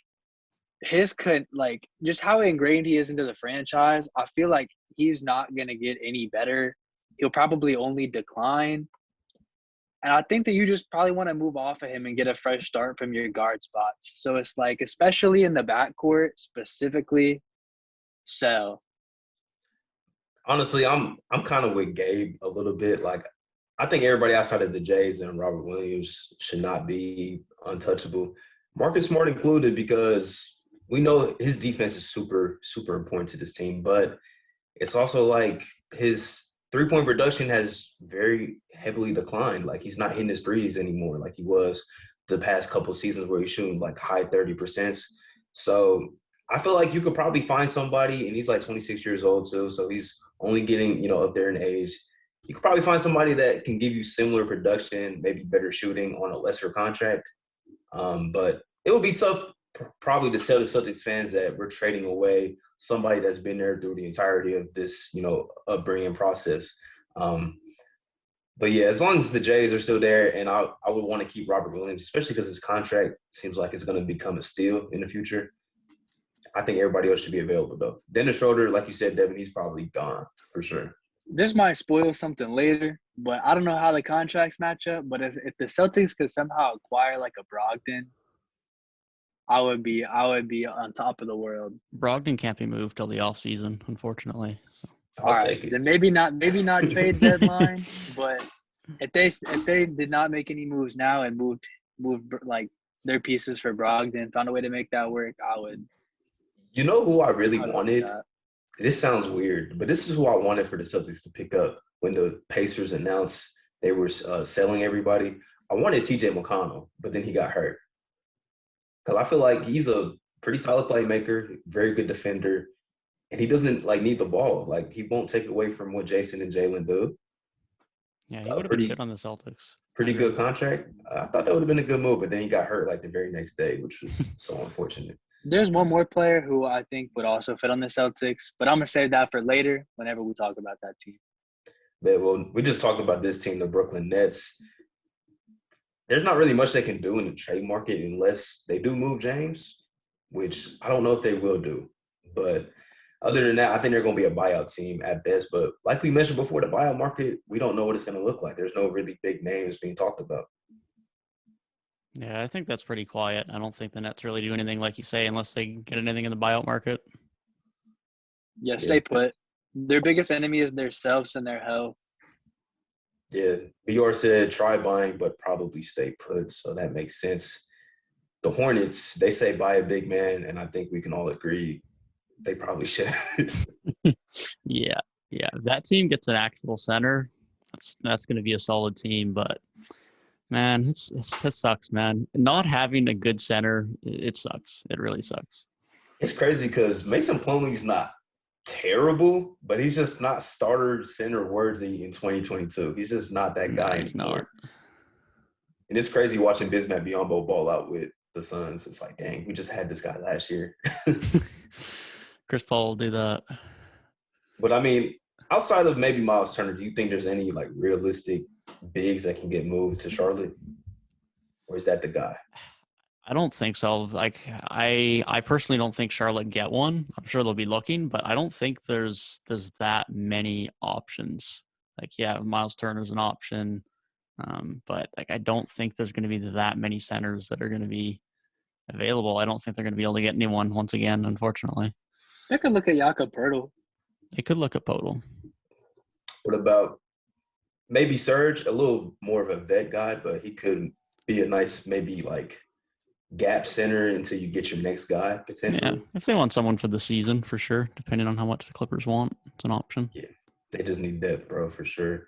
just how ingrained he is into the franchise. I feel like he's not gonna get any better. He'll probably only decline. And I think that you just probably want to move off of him and get a fresh start from your guard spots. So it's like, especially in the backcourt, specifically, sell. Honestly, I'm kind of with Gabe a little bit. Like, I think everybody outside of the Jays and Robert Williams should not be untouchable. Marcus Smart included, because we know his defense is super, super important to this team, but it's also like his three-point production has very heavily declined. Like, he's not hitting his threes anymore like he was the past couple of seasons where he's shooting like high 30%. So I feel like you could probably find somebody, and he's like 26 years old too, so he's only getting, up there in age. You could probably find somebody that can give you similar production, maybe better shooting on a lesser contract. But it would be tough probably to tell the Celtics fans that we're trading away somebody that's been there through the entirety of this, upbringing process. But yeah, as long as the Jays are still there, and I would want to keep Robert Williams, especially because his contract seems like it's going to become a steal in the future. I think everybody else should be available, though. Dennis Schroeder, like you said, Devin, he's probably gone for sure. This might spoil something later, but I don't know how the contracts match up. But if the Celtics could somehow acquire like a Brogdon, I would be on top of the world. Brogdon can't be moved till the offseason, unfortunately. So. All right, then maybe not trade deadline, but if they did not make any moves now and moved like their pieces for Brogdon, found a way to make that work, I would. You know who I really wanted? This sounds weird, but this is who I wanted for the Celtics to pick up when the Pacers announced they were selling everybody. I wanted TJ McConnell, but then he got hurt. Because I feel like he's a pretty solid playmaker, very good defender, and he doesn't need the ball. Like, he won't take away from what Jason and Jalen do. Yeah, he would have been good on the Celtics. Pretty good contract. I thought that would have been a good move, but then he got hurt the very next day, which was so unfortunate. There's one more player who I think would also fit on the Celtics, but I'm going to save that for later whenever we talk about that team. Yeah, well, we just talked about this team, the Brooklyn Nets. There's not really much they can do in the trade market unless they do move James, which I don't know if they will do. But other than that, I think they're going to be a buyout team at best. But like we mentioned before, the buyout market, we don't know what it's going to look like. There's no really big names being talked about. Yeah, I think that's pretty quiet. I don't think the Nets really do anything, like you say, unless they get anything in the buyout market. Yeah, stay put. Their biggest enemy is themselves and their health. Yeah, BR said try buying, but probably stay put, so that makes sense. The Hornets, they say buy a big man, and I think we can all agree they probably should. Yeah. If that team gets an actual center, that's going to be a solid team, but – man, it sucks, man. Not having a good center, it sucks. It really sucks. It's crazy because Mason Plumlee's not terrible, but he's just not starter center worthy in 2022. He's just not that guy anymore. And it's crazy watching Bismack Biyombo ball out with the Suns. It's like, dang, we just had this guy last year. Chris Paul will do that. But, I mean, outside of maybe Miles Turner, do you think there's any, realistic bigs that can get moved to Charlotte? Or is that the guy? I don't think so. Like I personally don't think Charlotte get one. I'm sure they'll be looking, but I don't think there's that many options. Like yeah, Miles Turner's an option, but like I don't think there's going to be that many centers that are going to be available. I don't think they're going to be able to get anyone once again, unfortunately. They could look at Jakob Poeltl. They could look at Podol. What about maybe Serge, a little more of a vet guy, but he could be a nice maybe like gap center until you get your next guy potentially. Yeah, if they want someone for the season, for sure, depending on how much the Clippers want, it's an option. Yeah, they just need depth, bro, for sure.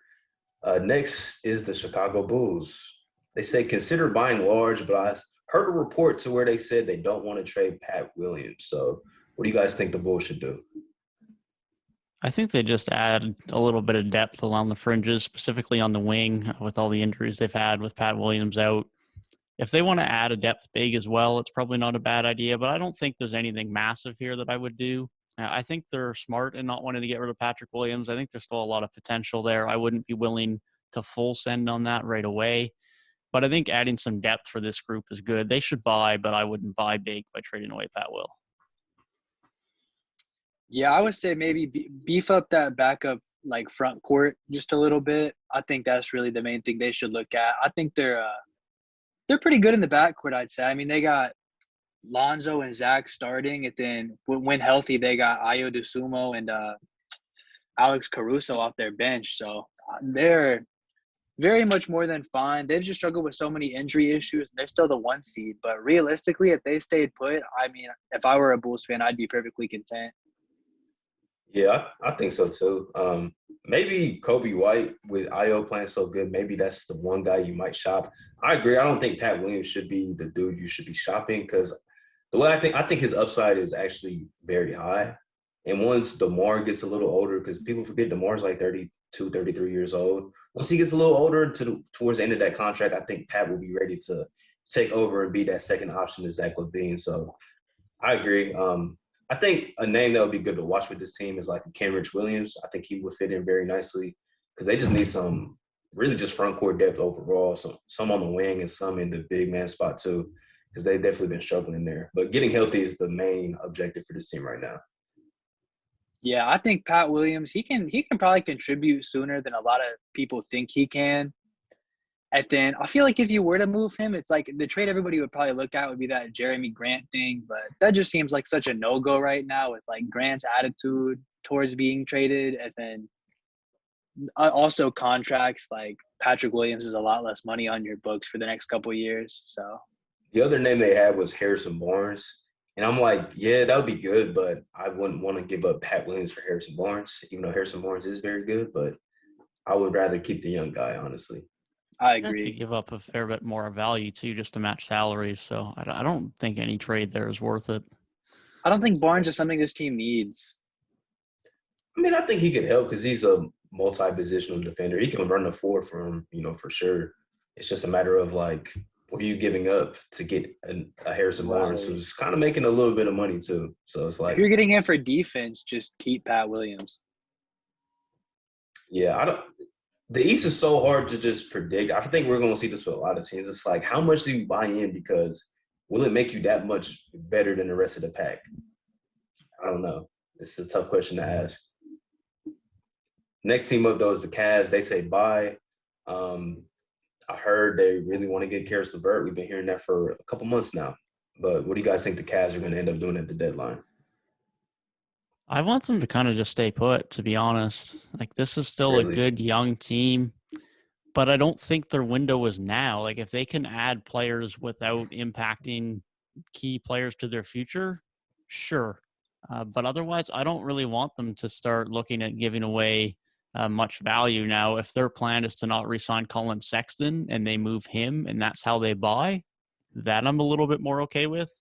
Next is the Chicago Bulls. They say consider buying large, but I heard a report to where they said they don't want to trade Pat Williams. So what do you guys think the Bulls should do? I think they just add a little bit of depth along the fringes, specifically on the wing with all the injuries they've had with Pat Williams out. If they want to add a depth big as well, it's probably not a bad idea, but I don't think there's anything massive here that I would do. I think they're smart in not wanting to get rid of Patrick Williams. I think there's still a lot of potential there. I wouldn't be willing to full send on that right away, but I think adding some depth for this group is good. They should buy, but I wouldn't buy big by trading away Pat Will. Yeah, I would say maybe beef up that backup like front court just a little bit. I think that's really the main thing they should look at. I think they're pretty good in the backcourt, I'd say. I mean, they got Lonzo and Zach starting, and then when healthy, they got Ayo DeSumo and Alex Caruso off their bench. So they're very much more than fine. They've just struggled with so many injury issues. They're still the 1 seed. But realistically, if they stayed put, I mean, if I were a Bulls fan, I'd be perfectly content. Yeah, I think so too. Maybe Kobe White with Io playing so good, maybe that's the one guy you might shop. I agree. I don't think Pat Williams should be the dude you should be shopping because the way I think his upside is actually very high. And once DeMar gets a little older, because people forget DeMar's like 32, 33 years old. Once he gets a little older towards the end of that contract, I think Pat will be ready to take over and be that second option to Zach LaVine. So I agree. I think a name that would be good to watch with this team is like a Kenrich Williams. I think he would fit in very nicely because they just need some really just front court depth overall. Some on the wing and some in the big man spot too because they've definitely been struggling there. But getting healthy is the main objective for this team right now. Yeah, I think Pat Williams, he can probably contribute sooner than a lot of people think he can. And then I feel like if you were to move him, it's like the trade everybody would probably look at would be that Jeremy Grant thing. But that just seems like such a no-go right now with like Grant's attitude towards being traded. And then also contracts like Patrick Williams is a lot less money on your books for the next couple of years. So the other name they had was Harrison Barnes. And I'm like, yeah, that would be good, but I wouldn't want to give up Pat Williams for Harrison Barnes, even though Harrison Barnes is very good. But I would rather keep the young guy, honestly. I You have agree. to give up a fair bit more value too, just to match salaries. So I don't think any trade there is worth it. I don't think Barnes is something this team needs. I mean, I think he could help because he's a multi-positional defender. He can run the floor for him, for sure. It's just a matter of like, what are you giving up to get a Harrison Barnes who's kind of making a little bit of money too? So it's like, if you're getting him for defense, just keep Pat Williams. Yeah, the East is so hard to just predict. I think we're going to see this with a lot of teams. It's like, how much do you buy in because will it make you that much better than the rest of the pack? I don't know. It's a tough question to ask. Next team up, though, is the Cavs. They say buy. I heard they really want to get Karis LeVert. We've been hearing that for a couple months now. But what do you guys think the Cavs are going to end up doing at the deadline? I want them to kind of just stay put, to be honest. Like, this is still a good young team, but I don't think their window is now. Like, if they can add players without impacting key players to their future, sure. But otherwise, I don't really want them to start looking at giving away much value now. If their plan is to not re-sign Colin Sexton and they move him and that's how they buy, that I'm a little bit more okay with.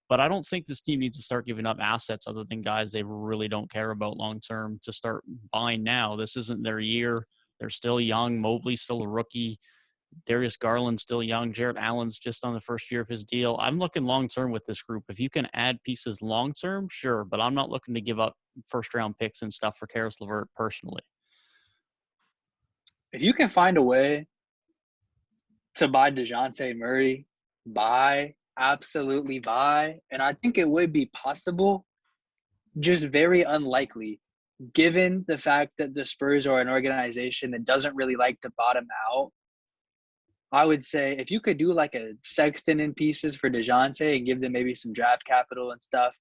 But I don't think this team needs to start giving up assets other than guys they really don't care about long-term to start buying now. This isn't their year. They're still young. Mobley's still a rookie. Darius Garland's still young. Jarrett Allen's just on the first year of his deal. I'm looking long-term with this group. If you can add pieces long-term, sure. But I'm not looking to give up first-round picks and stuff for Karis LeVert personally. If you can find a way to buy DeJounte Murray, buy. absolutely vie, and I think it would be possible, just very unlikely, given the fact that the Spurs are an organization that doesn't really like to bottom out. I would say if you could do like a Sexton in pieces for DeJounte and give them maybe some draft capital and stuff,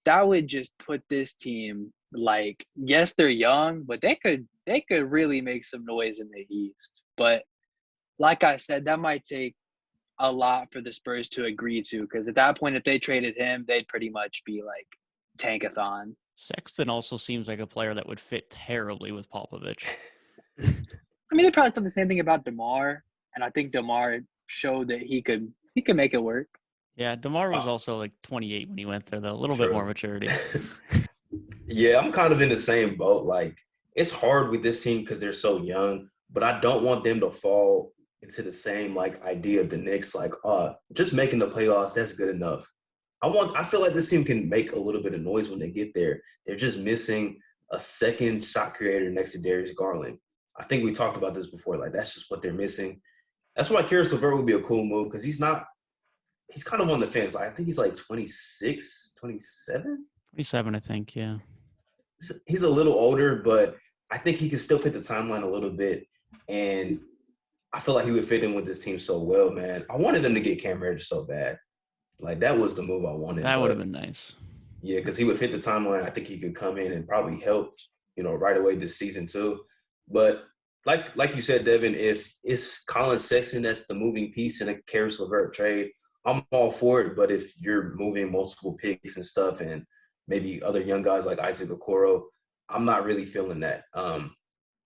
that would just put this team like, yes, they're young, but they could really make some noise in the East. But like I said, that might take a lot for the Spurs to agree to, because at that point, if they traded him, they'd pretty much be like tankathon. Sexton also seems like a player that would fit terribly with Popovich. I mean, they probably thought the same thing about DeMar, and I think DeMar showed that he could make it work. Yeah, DeMar was also like 28 when he went there, though. A little True. bit more maturity. Yeah, I'm kind of in the same boat. Like, it's hard with this team because they're so young, but I don't want them to fall into the same like idea of the Knicks, like, just making the playoffs, that's good enough. I feel like this team can make a little bit of noise when they get there. They're just missing a second shot creator next to Darius Garland. I think we talked about this before. Like, that's just what they're missing. That's why Karis LeVert would be a cool move, because he's kind of on the fence. Like, I think he's like 26, 27? 27, I think, yeah. He's a little older, but I think he can still fit the timeline a little bit. And I feel like he would fit in with this team so well, man. I wanted them to get Cam Reddish so bad. Like, that was the move I wanted. That would have been nice. Yeah, because he would fit the timeline. I think he could come in and probably help, right away this season too. But like you said, Devin, if it's Colin Sexton that's the moving piece in a Karis LeVert trade, I'm all for it. But if you're moving multiple picks and stuff and maybe other young guys like Isaac Okoro, I'm not really feeling that,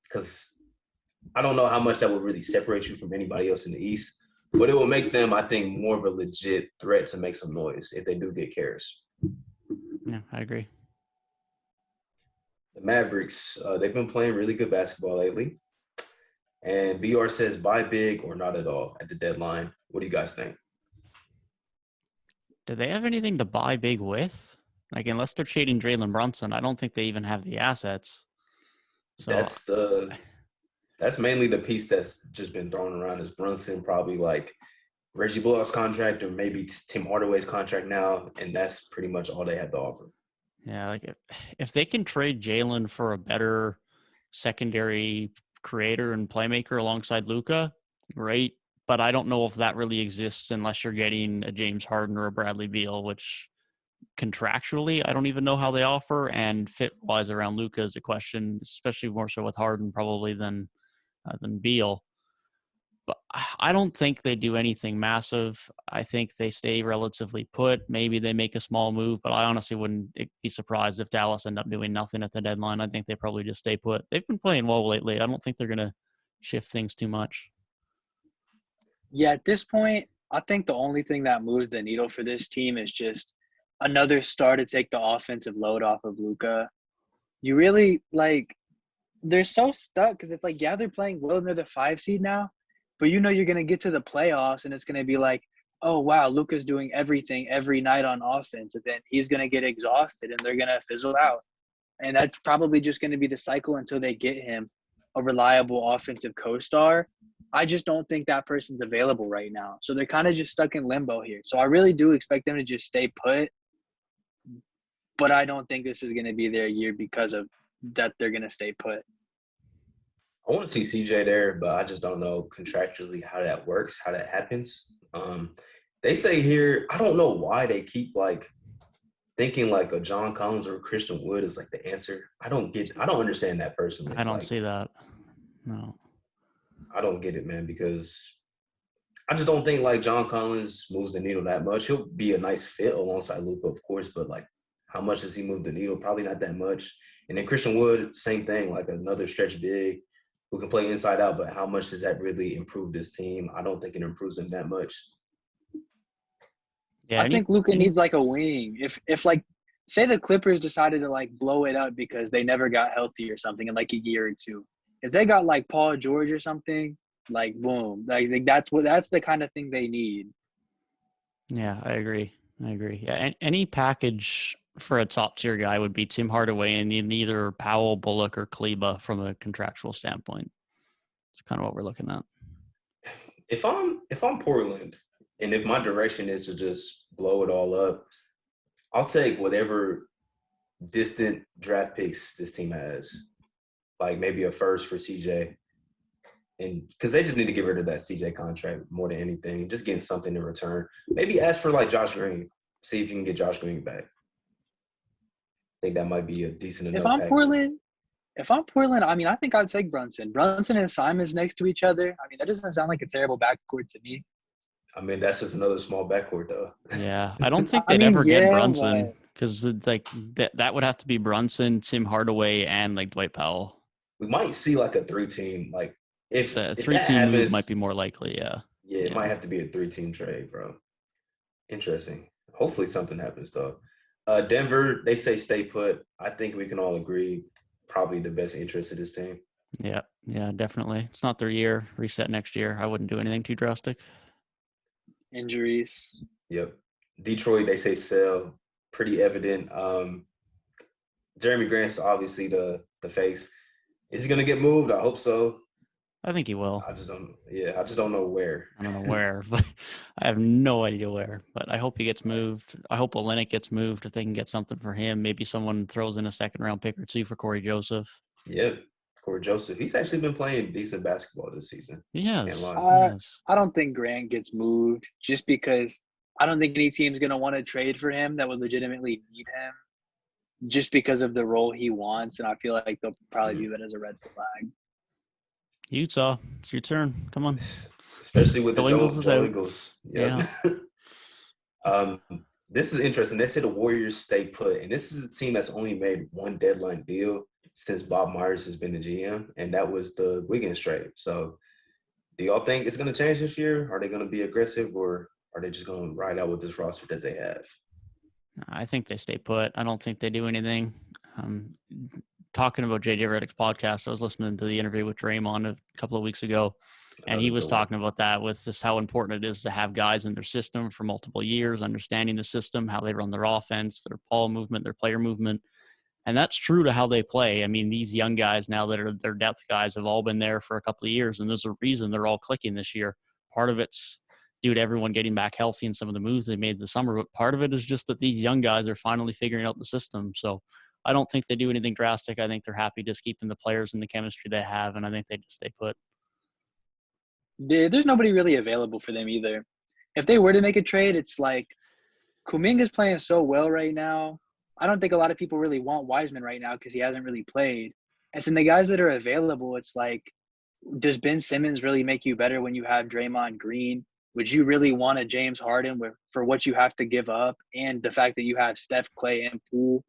because I don't know how much that would really separate you from anybody else in the East. But it will make them, I think, more of a legit threat to make some noise if they do get Karis. Yeah, I agree. The Mavericks, they've been playing really good basketball lately. And BR says buy big or not at all at the deadline. What do you guys think? Do they have anything to buy big with? Like, unless they're trading Jalen Brunson, I don't think they even have the assets. So that's mainly the piece that's just been thrown around is Brunson, probably like Reggie Bullock's contract or maybe Tim Hardaway's contract now, and that's pretty much all they have to offer. Yeah, like if they can trade Jalen for a better secondary creator and playmaker alongside Luka, great. But I don't know if that really exists unless you're getting a James Harden or a Bradley Beal, which contractually I don't even know how they offer, and fit-wise around Luka is a question, especially more so with Harden probably than Beal. But I don't think they do anything massive. I think they stay relatively put. Maybe they make a small move, but I honestly wouldn't be surprised if Dallas end up doing nothing at the deadline. I think they probably just stay put. They've been playing well lately. I don't think they're going to shift things too much. Yeah, at this point, I think the only thing that moves the needle for this team is just another star to take the offensive load off of Luka. You really, like, they're so stuck because it's like, yeah, they're playing well and they're the 5 seed now, but you're going to get to the playoffs and it's going to be like, oh, wow, Luka's doing everything every night on offense, and then he's going to get exhausted and they're going to fizzle out. And that's probably just going to be the cycle until they get him a reliable offensive co-star. I just don't think that person's available right now. So they're kind of just stuck in limbo here. So I really do expect them to just stay put, but I don't think this is going to be their year because of that they're going to stay put. I want to see CJ there, but I just don't know contractually how that works, how that happens. They say here, I don't know why they keep like thinking like a John Collins or a Christian Wood is like the answer. I don't understand that personally. I don't see that. No. I don't get it, man, because I just don't think like John Collins moves the needle that much. He'll be a nice fit alongside Luka, of course, but like how much does he move the needle? Probably not that much. And then Christian Wood, same thing, like another stretch big who can play inside out, but how much does that really improve this team? I don't think it improves them that much. Yeah, I think Luka needs like a wing. If like, say the Clippers decided to like blow it up because they never got healthy or something in like a year or two. If they got like Paul George or something, like boom, like that's the kind of thing they need. Yeah, I agree. Yeah, any package for a top tier guy would be Tim Hardaway and either Powell, Bullock, or Kleba from a contractual standpoint. It's kind of what we're looking at. If I'm Portland And if my direction is to just blow it all up, I'll take whatever distant draft picks this team has, like maybe a first for CJ. And because they just need to get rid of that CJ contract more than anything, just getting something in return. Maybe ask for like Josh Green, see if you can get Josh Green back. I think that might be a decent enough package. If I'm Portland, I mean, I think I'd take Brunson. Brunson and Simons next to each other. I mean, that doesn't sound like a terrible backcourt to me. I mean, that's just another small backcourt, though. Yeah, I don't think they'd ever get Brunson because like that would have to be Brunson, Tim Hardaway, and like Dwight Powell. We might see like a 3-team. Like if a if 3-team move might be more likely. Yeah. Yeah, it might have to be a 3-team trade, bro. Interesting. Hopefully something happens though. Denver, they say stay put. I think we can all agree probably the best interest of this team. Yeah, definitely. It's not their year. Reset next year. I wouldn't do anything too drastic. Injuries. Yep. Detroit, they say sell. Pretty evident. Jeremy Grant's obviously the face. Is he gonna get moved? I hope so. I think he will. I just don't know where. I don't know where, but I have no idea where. But I hope he gets moved. I hope Olynyk gets moved if they can get something for him. Maybe someone throws in a second-round pick or two for Corey Joseph. Yeah, Corey Joseph. He's actually been playing decent basketball this season. He has. I don't think Grant gets moved just because I don't think any team's going to want to trade for him that would legitimately need him just because of the role he wants. And I feel like they'll probably view that as a red flag. Utah, it's your turn. Come on. Especially with the Joe Ingles. Yep. Yeah. This is interesting. They said the Warriors stay put, and this is a team that's only made one deadline deal since Bob Myers has been the GM, and that was the Wiggins trade. So do y'all think it's going to change this year? Are they going to be aggressive, or are they just going to ride out with this roster that they have? I think they stay put. I don't think they do anything. Talking about JJ Redick's podcast, I was listening to the interview with Draymond a couple of weeks ago, and he was talking about that with just how important it is to have guys in their system for multiple years, understanding the system, how they run their offense, their ball movement, their player movement. And that's true to how they play. I mean, these young guys now that are their depth guys have all been there for a couple of years, and there's a reason they're all clicking this year. Part of it's due to everyone getting back healthy and some of the moves they made this summer, but part of it is just that these young guys are finally figuring out the system. So I don't think they do anything drastic. I think they're happy just keeping the players and the chemistry they have, and I think they just stay put. There's nobody really available for them either. If they were to make a trade, it's like Kuminga's playing so well right now. I don't think a lot of people really want Wiseman right now because he hasn't really played. And then the guys that are available, it's like, does Ben Simmons really make you better when you have Draymond Green? Would you really want a James Harden for what you have to give up and the fact that you have Steph, Clay, and Poole?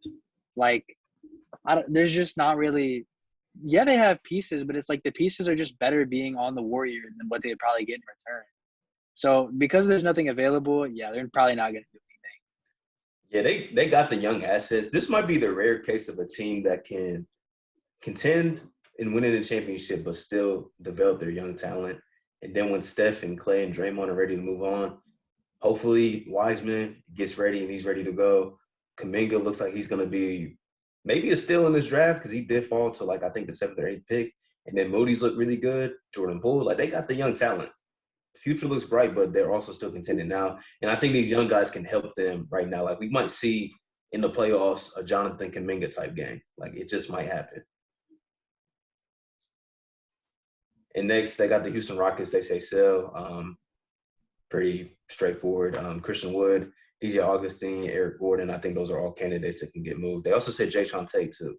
Like, there's just not really – yeah, they have pieces, but it's like the pieces are just better being on the Warriors than what they'd probably get in return. So because there's nothing available, yeah, they're probably not going to do anything. Yeah, they got the young assets. This might be the rare case of a team that can contend and win in a championship but still develop their young talent. And then when Steph and Clay and Draymond are ready to move on, hopefully Wiseman gets ready and he's ready to go. Kuminga looks like he's going to be maybe a steal in this draft because he did fall to, like, I think the 7th or 8th pick. And then Moody's look really good. Jordan Poole, like, they got the young talent. The future looks bright, but they're also still contending now. And I think these young guys can help them right now. Like, we might see in the playoffs a Jonathan Kuminga type game. Like, it just might happen. And next, they got the Houston Rockets. They say sell. Pretty straightforward. Christian Wood, DJ Augustine, Eric Gordon. I think those are all candidates that can get moved. They also said Jayshawn Tate too.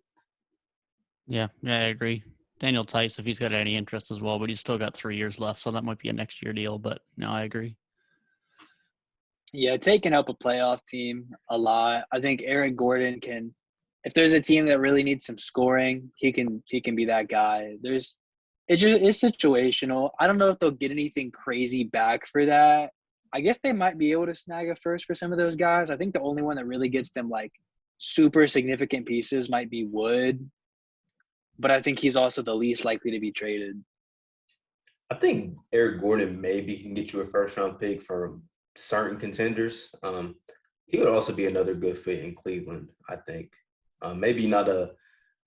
Yeah, I agree. Daniel Tice, if he's got any interest as well, but he's still got 3 years left, so that might be a next year deal. But no, I agree. Yeah, Tate can help a playoff team a lot. I think Eric Gordon can. If there's a team that really needs some scoring, he can be that guy. It's situational. I don't know if they'll get anything crazy back for that. I guess they might be able to snag a first for some of those guys. I think the only one that really gets them like super significant pieces might be Wood, but I think he's also the least likely to be traded. I think Eric Gordon maybe can get you a first-round pick from certain contenders. He would also be another good fit in Cleveland, I think. Maybe not a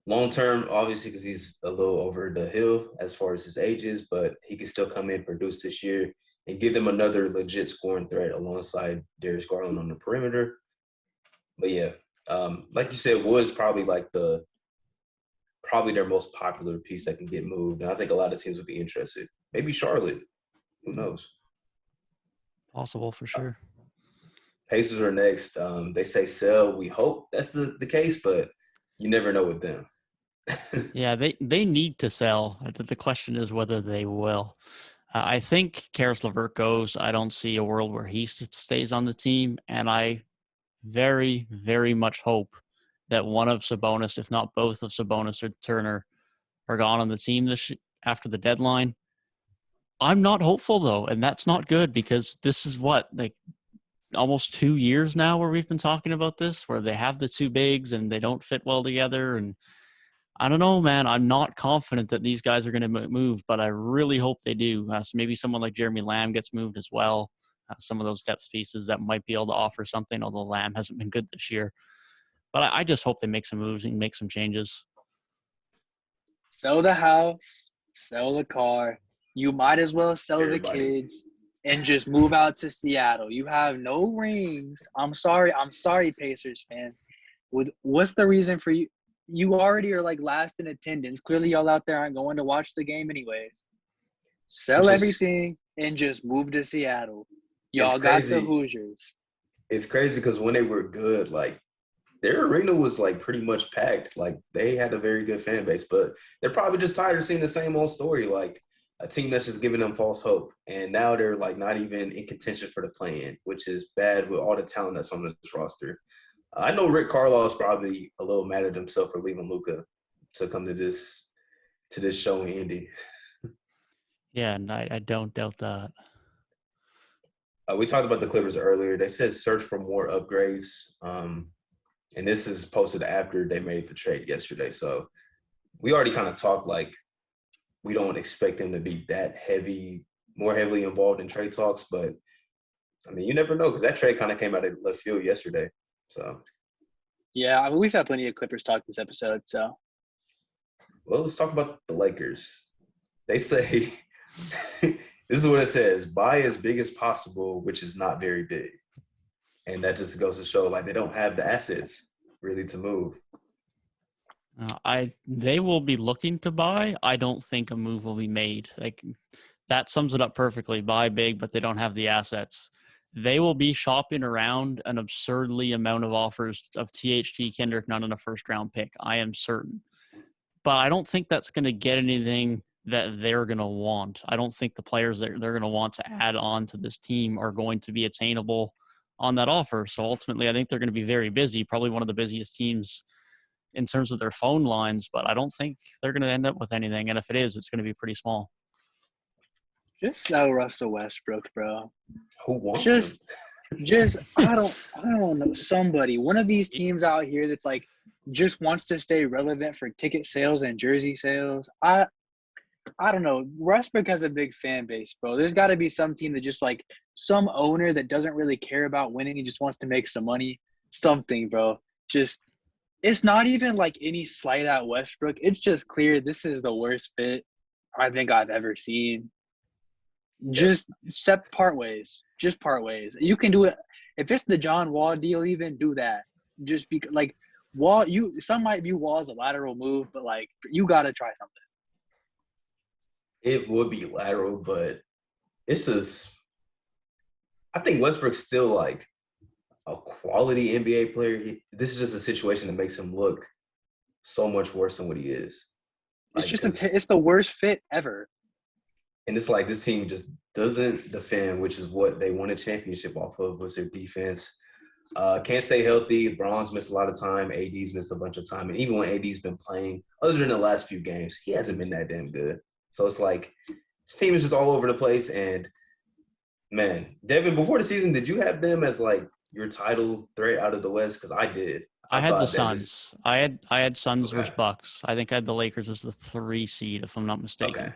long-term, obviously, because he's a little over the hill as far as his age is, but he can still come in, produce this year, and give them another legit scoring threat alongside Darius Garland on the perimeter. But yeah, like you said, Wood's probably their most popular piece that can get moved. And I think a lot of teams would be interested. Maybe Charlotte. Who knows? Possible for sure. Pacers are next. They say sell. We hope that's the case, but you never know with them. Yeah, they need to sell. The question is whether they will. I think Karis LeVert goes. I don't see a world where he stays on the team, and I very, very much hope that one of Sabonis, if not both of Sabonis or Turner, are gone on the team after the deadline. I'm not hopeful, though, and that's not good because this is almost 2 years now where we've been talking about this, where they have the two bigs and they don't fit well together. And I don't know, man. I'm not confident that these guys are going to move, but I really hope they do. So maybe someone like Jeremy Lamb gets moved as well. Some of those depth pieces that might be able to offer something, although Lamb hasn't been good this year. But I just hope they make some moves and make some changes. Sell the house, sell the car. You might as well sell the kids and just move out to Seattle. You have no rings. I'm sorry, Pacers fans. What's the reason for you? You already are last in attendance. Clearly, y'all out there aren't going to watch the game anyways. Sell everything and just move to Seattle. Y'all got the Hoosiers. It's crazy because when they were good, their arena was pretty much packed. They had a very good fan base, but they're probably just tired of seeing the same old story. A team that's just giving them false hope. And now they're not even in contention for the play-in, which is bad with all the talent that's on this roster. I know Rick Carlisle is probably a little mad at himself for leaving Luka to come to this show in Indy. Yeah, and I don't doubt that. We talked about the Clippers earlier. They said search for more upgrades. And this is posted after they made the trade yesterday. So we already kind of talked we don't expect them to be that more heavily involved in trade talks. But, you never know because that trade kind of came out of left field yesterday. So, yeah, we've had plenty of Clippers talk this episode. So, well, let's talk about the Lakers. They say this is what it says: buy as big as possible, which is not very big, and that just goes to show they don't have the assets really to move. They will be looking to buy. I don't think a move will be made. That sums it up perfectly. Buy big, but they don't have the assets. They will be shopping around an absurdly amount of offers of THT Kendrick Nunn in a first-round pick. I am certain. But I don't think that's going to get anything that they're going to want. I don't think the players that they're going to want to add on to this team are going to be attainable on that offer. So ultimately, I think they're going to be very busy, probably one of the busiest teams in terms of their phone lines, but I don't think they're going to end up with anything. And if it is, it's going to be pretty small. Just sell Russell Westbrook, bro. Who wants him? Just I don't know. Somebody, one of these teams out here that's just wants to stay relevant for ticket sales and jersey sales. I don't know. Westbrook has a big fan base, bro. There's got to be some team that just some owner that doesn't really care about winning and just wants to make some money. Something, bro. It's not even any slight at Westbrook. It's just clear this is the worst fit I think I've ever seen. Just part ways. Just part ways. You can do it. If it's the John Wall deal, even do that. Just because, Wall, some might view Wall as a lateral move, but you got to try something. It would be lateral, but it's just – I think Westbrook's still a quality NBA player. This is just a situation that makes him look so much worse than what he is. It's the worst fit ever. And it's this team just doesn't defend, which is what they won a championship off of, was their defense. Can't stay healthy. Bron's missed a lot of time. AD's missed a bunch of time. And even when AD's been playing, other than the last few games, he hasn't been that damn good. So it's this team is just all over the place. And, man, Devin, before the season, did you have them as, your title threat out of the West? Because I did. I had the Suns. I had Suns versus Bucks. I think I had the Lakers as the 3 seed, if I'm not mistaken. Okay.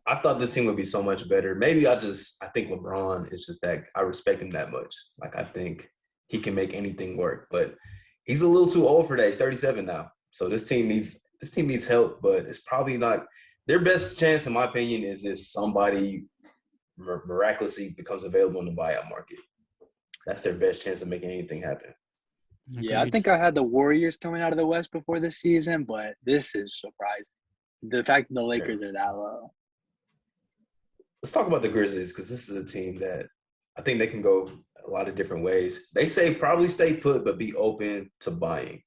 I thought this team would be so much better. Maybe I think LeBron is just that I respect him that much. I think he can make anything work. But he's a little too old for that. He's 37 now. So this team needs help, but it's probably not – their best chance, in my opinion, is if somebody miraculously becomes available in the buyout market. That's their best chance of making anything happen. Yeah, I think I had the Warriors coming out of the West before this season, but this is surprising. The fact that the Lakers are that low. Let's talk about the Grizzlies because this is a team that I think they can go a lot of different ways. They say probably stay put, but be open to buying.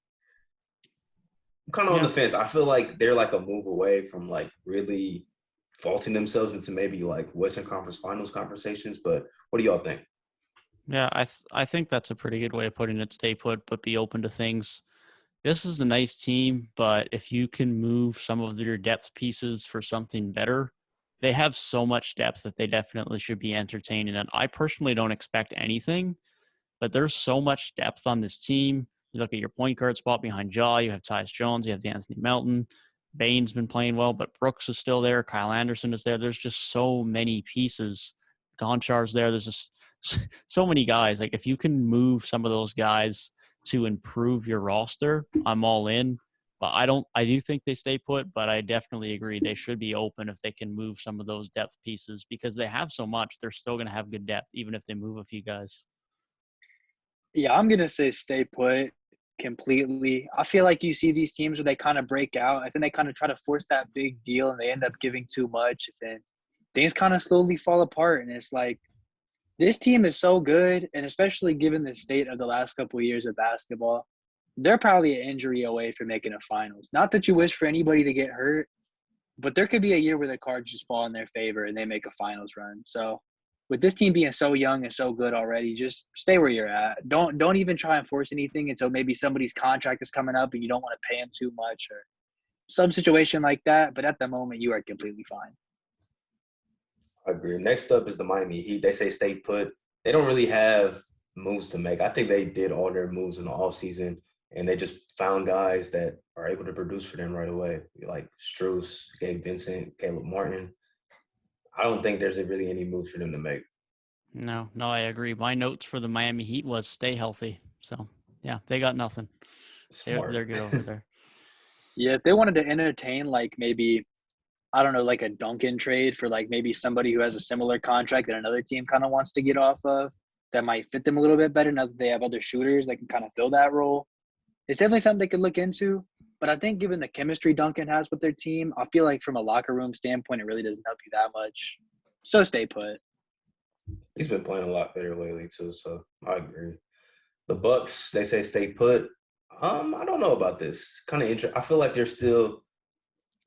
I'm kind of on the fence. I feel like they're like a move away from like really vaulting themselves into maybe like Western Conference Finals conversations. But what do y'all think? Yeah, I think that's a pretty good way of putting it. Stay put, but be open to things. This is a nice team, but if you can move some of your depth pieces for something better, they have so much depth that they definitely should be entertaining. And I personally don't expect anything, but there's so much depth on this team. You look at your point guard spot behind Ja, you have Tyus Jones, you have D'Anthony Melton. Bane's been playing well, but Brooks is still there. Kyle Anderson is there. There's just so many pieces. Gonchar's there. There's just so many guys. Like, if you can move some of those guys to improve your roster, I'm all in. But I do think they stay put, but I definitely agree they should be open if they can move some of those depth pieces because they have so much. They're still going to have good depth, even if they move a few guys. Yeah, I'm going to say stay put completely. I feel like you see these teams where they kind of break out. I think they kind of try to force that big deal and they end up giving too much. And then things kind of slowly fall apart. And it's like, this team is so good, and especially given the state of the last couple of years of basketball, they're probably an injury away from making a finals. Not that you wish for anybody to get hurt, but there could be a year where the cards just fall in their favor and they make a finals run. So with this team being so young and so good already, just stay where you're at. Don't even try and force anything until maybe somebody's contract is coming up and you don't want to pay them too much or some situation like that. But at the moment, you are completely fine. I agree. Next up is the Miami Heat. They say stay put. They don't really have moves to make. I think they did all their moves in the offseason, and they just found guys that are able to produce for them right away, like Strus, Gabe Vincent, Caleb Martin. I don't think there's really any moves for them to make. No, I agree. My notes for the Miami Heat was stay healthy. So, yeah, they got nothing. They're good over there. Yeah, if they wanted to entertain, like maybe – I don't know, like a Duncan trade for like maybe somebody who has a similar contract that another team kind of wants to get off of that might fit them a little bit better now that they have other shooters that can kind of fill that role. It's definitely something they could look into. But I think given the chemistry Duncan has with their team, I feel like from a locker room standpoint, it really doesn't help you that much. So stay put. He's been playing a lot better lately too, so I agree. The Bucks, they say stay put. I don't know about this. Kind of interesting. I feel like they're still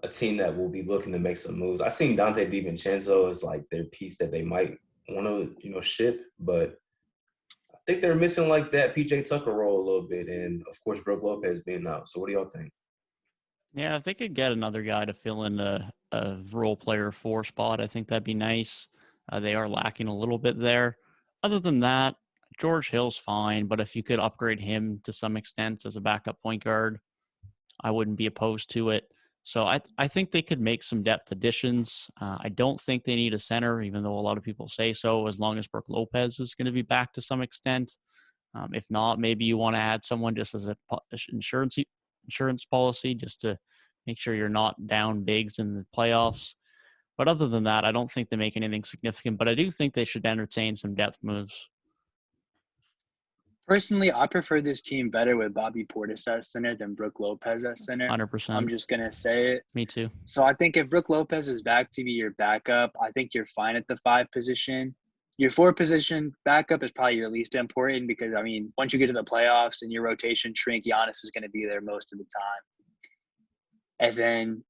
a team that will be looking to make some moves. I seen Dante DiVincenzo as like their piece that they might want to, ship, but I think they're missing like that PJ Tucker role a little bit, and of course Brook Lopez being out. So what do y'all think? Yeah, if they could get another guy to fill in a role player 4 spot, I think that'd be nice. They are lacking a little bit there. Other than that, George Hill's fine, but if you could upgrade him to some extent as a backup point guard, I wouldn't be opposed to it. So I think they could make some depth additions. I don't think they need a center, even though a lot of people say so, as long as Brook Lopez is going to be back to some extent. If not, maybe you want to add someone just as an insurance policy just to make sure you're not down bigs in the playoffs. But other than that, I don't think they make anything significant, but I do think they should entertain some depth moves. Personally, I prefer this team better with Bobby Portis at center than Brook Lopez at center. 100%. I'm just going to say it. Me too. So I think if Brook Lopez is back to be your backup, I think you're fine at the 5 position. Your 4 position backup is probably your least important because, I mean, once you get to the playoffs and your rotation shrink, Giannis is going to be there most of the time. And then,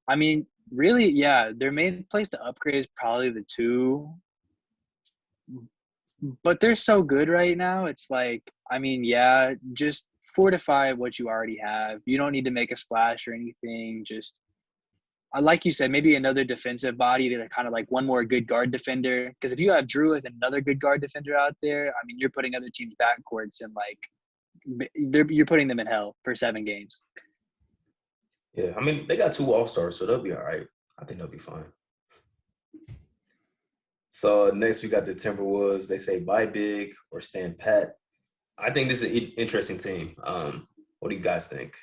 I mean, really, yeah, their main place to upgrade is probably the 2. But they're so good right now. It's like, I mean, yeah, just fortify what you already have. You don't need to make a splash or anything. Just, like you said, maybe another defensive body to kind of like one more good guard defender. Because if you have Drew with another good guard defender out there, I mean, you're putting other teams backcourts and like you're putting them in hell for 7 games. Yeah, I mean, they got 2 All-Stars, so they'll be all right. I think they'll be fine. So next we got the Timberwolves. They say buy big or stand pat. I think this is an interesting team. What do you guys think?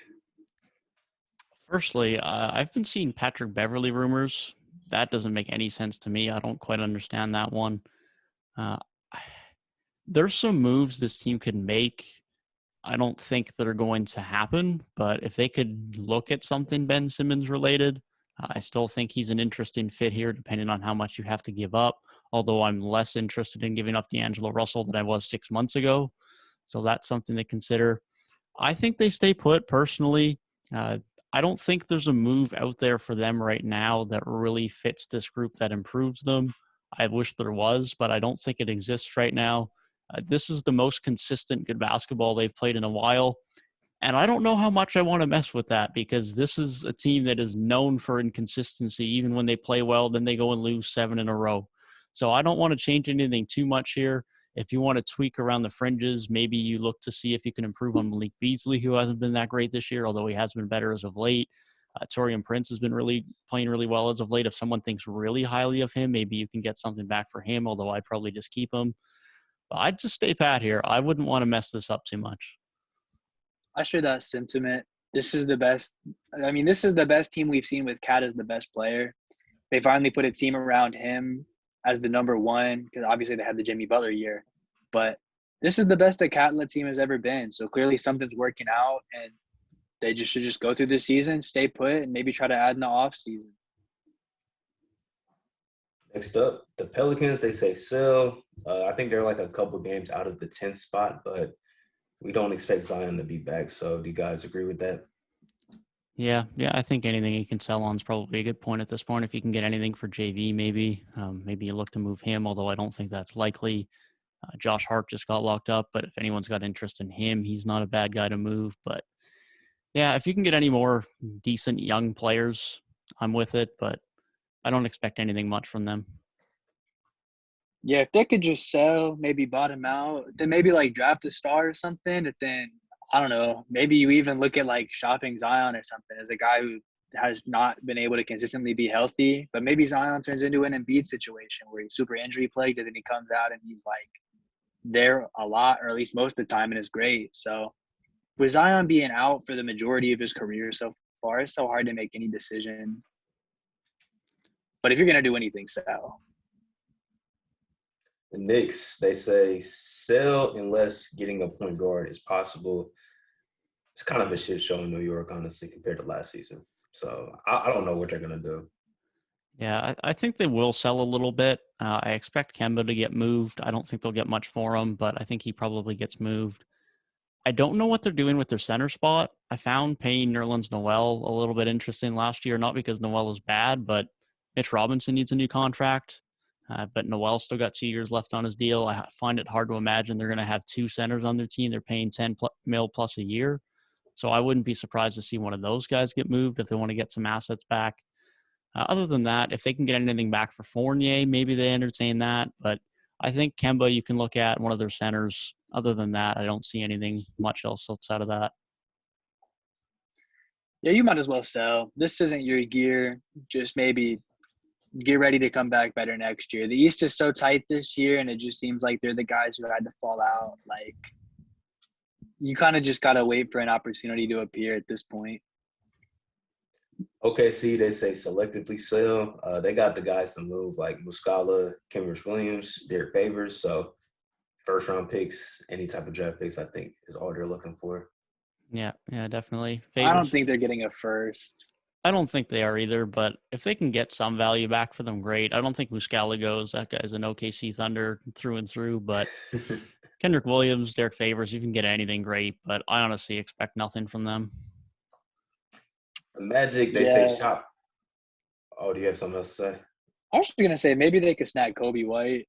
Firstly, I've been seeing Patrick Beverley rumors. that doesn't make any sense to me. I don't quite understand that one. Uh, there's some moves this team could make. I don't think that are going to happen, but if they could look at something Ben Simmons related, I still think he's an interesting fit here, depending on how much you have to give up. Although I'm less interested in giving up D'Angelo Russell than I was 6 months ago. So that's something to consider. I think they stay put personally. I don't think there's a move out there for them right now that really fits this group that improves them. I wish there was, but I don't think it exists right now. This is the most consistent good basketball they've played in a while. And I don't know how much I want to mess with that because this is a team that is known for inconsistency. Even when they play well, then they go and lose 7 in a row. So I don't want to change anything too much here. If you want to tweak around the fringes, maybe you look to see if you can improve on Malik Beasley, who hasn't been that great this year, although he has been better as of late. Taurean Prince has been playing really well as of late. If someone thinks really highly of him, maybe you can get something back for him, although I'd probably just keep him. But I'd just stay pat here. I wouldn't want to mess this up too much. I share that sentiment. This is the best. I mean, this is the best team we've seen with Cat as the best player. They finally put a team around him as the number one because obviously they had the Jimmy Butler year. But this is the best the Cat-led team has ever been. So clearly something's working out, and they should just go through the season, stay put, and maybe try to add in the offseason. Next up, the Pelicans, they say sell. I think they're like a couple games out of the 10th spot, but we don't expect Zion to be back. So do you guys agree with that? Yeah, I think anything you can sell on is probably a good point at this point. If you can get anything for JV, maybe you look to move him, although I don't think that's likely. Josh Hart just got locked up, but if anyone's got interest in him, he's not a bad guy to move. But yeah, if you can get any more decent young players, I'm with it, but I don't expect anything much from them. Yeah, if they could just sell, maybe bottom out, then maybe like draft a star or something, and then I don't know, maybe you even look at like shopping Zion or something as a guy who has not been able to consistently be healthy, but maybe Zion turns into an Embiid situation where he's super injury plagued and then he comes out and he's like there a lot, or at least most of the time, and is great. So with Zion being out for the majority of his career so far, it's so hard to make any decision. But if you're going to do anything, sell. The Knicks, they say sell unless getting a point guard is possible. It's kind of a shit show in New York, honestly, compared to last season. So I don't know what they're going to do. Yeah, I think they will sell a little bit. I expect Kemba to get moved. I don't think they'll get much for him, but I think he probably gets moved. I don't know what they're doing with their center spot. I found paying Nerlens Noel a little bit interesting last year, not because Noel is bad, but Mitch Robinson needs a new contract. But Noel still got 2 years left on his deal. I find it hard to imagine they're going to have 2 centers on their team. They're paying $10 million plus a year. So I wouldn't be surprised to see one of those guys get moved if they want to get some assets back. Other than that, if they can get anything back for Fournier, maybe they entertain that. But I think Kemba, you can look at one of their centers. Other than that, I don't see anything much else outside of that. Yeah, you might as well sell. This isn't your gear. Just maybe get ready to come back better next year. The East is so tight this year, and it just seems like they're the guys who had to fall out. Like, you kind of just got to wait for an opportunity to appear at this point. OKC, they say selectively sell. They got the guys to move like Muscala, Kenrich Williams, Derek Favors. So first-round picks, any type of draft picks, I think, is all they're looking for. Yeah, definitely. Favors. I don't think they're getting a first. I don't think they are either, but if they can get some value back for them, great. I don't think Muscala goes. That guy's an OKC Thunder through and through, but Kendrick Williams, Derek Favors, you can get anything great, but I honestly expect nothing from them. The Magic, they say shop. Oh, do you have something else to say? I was just going to say maybe they could snag Kobe White.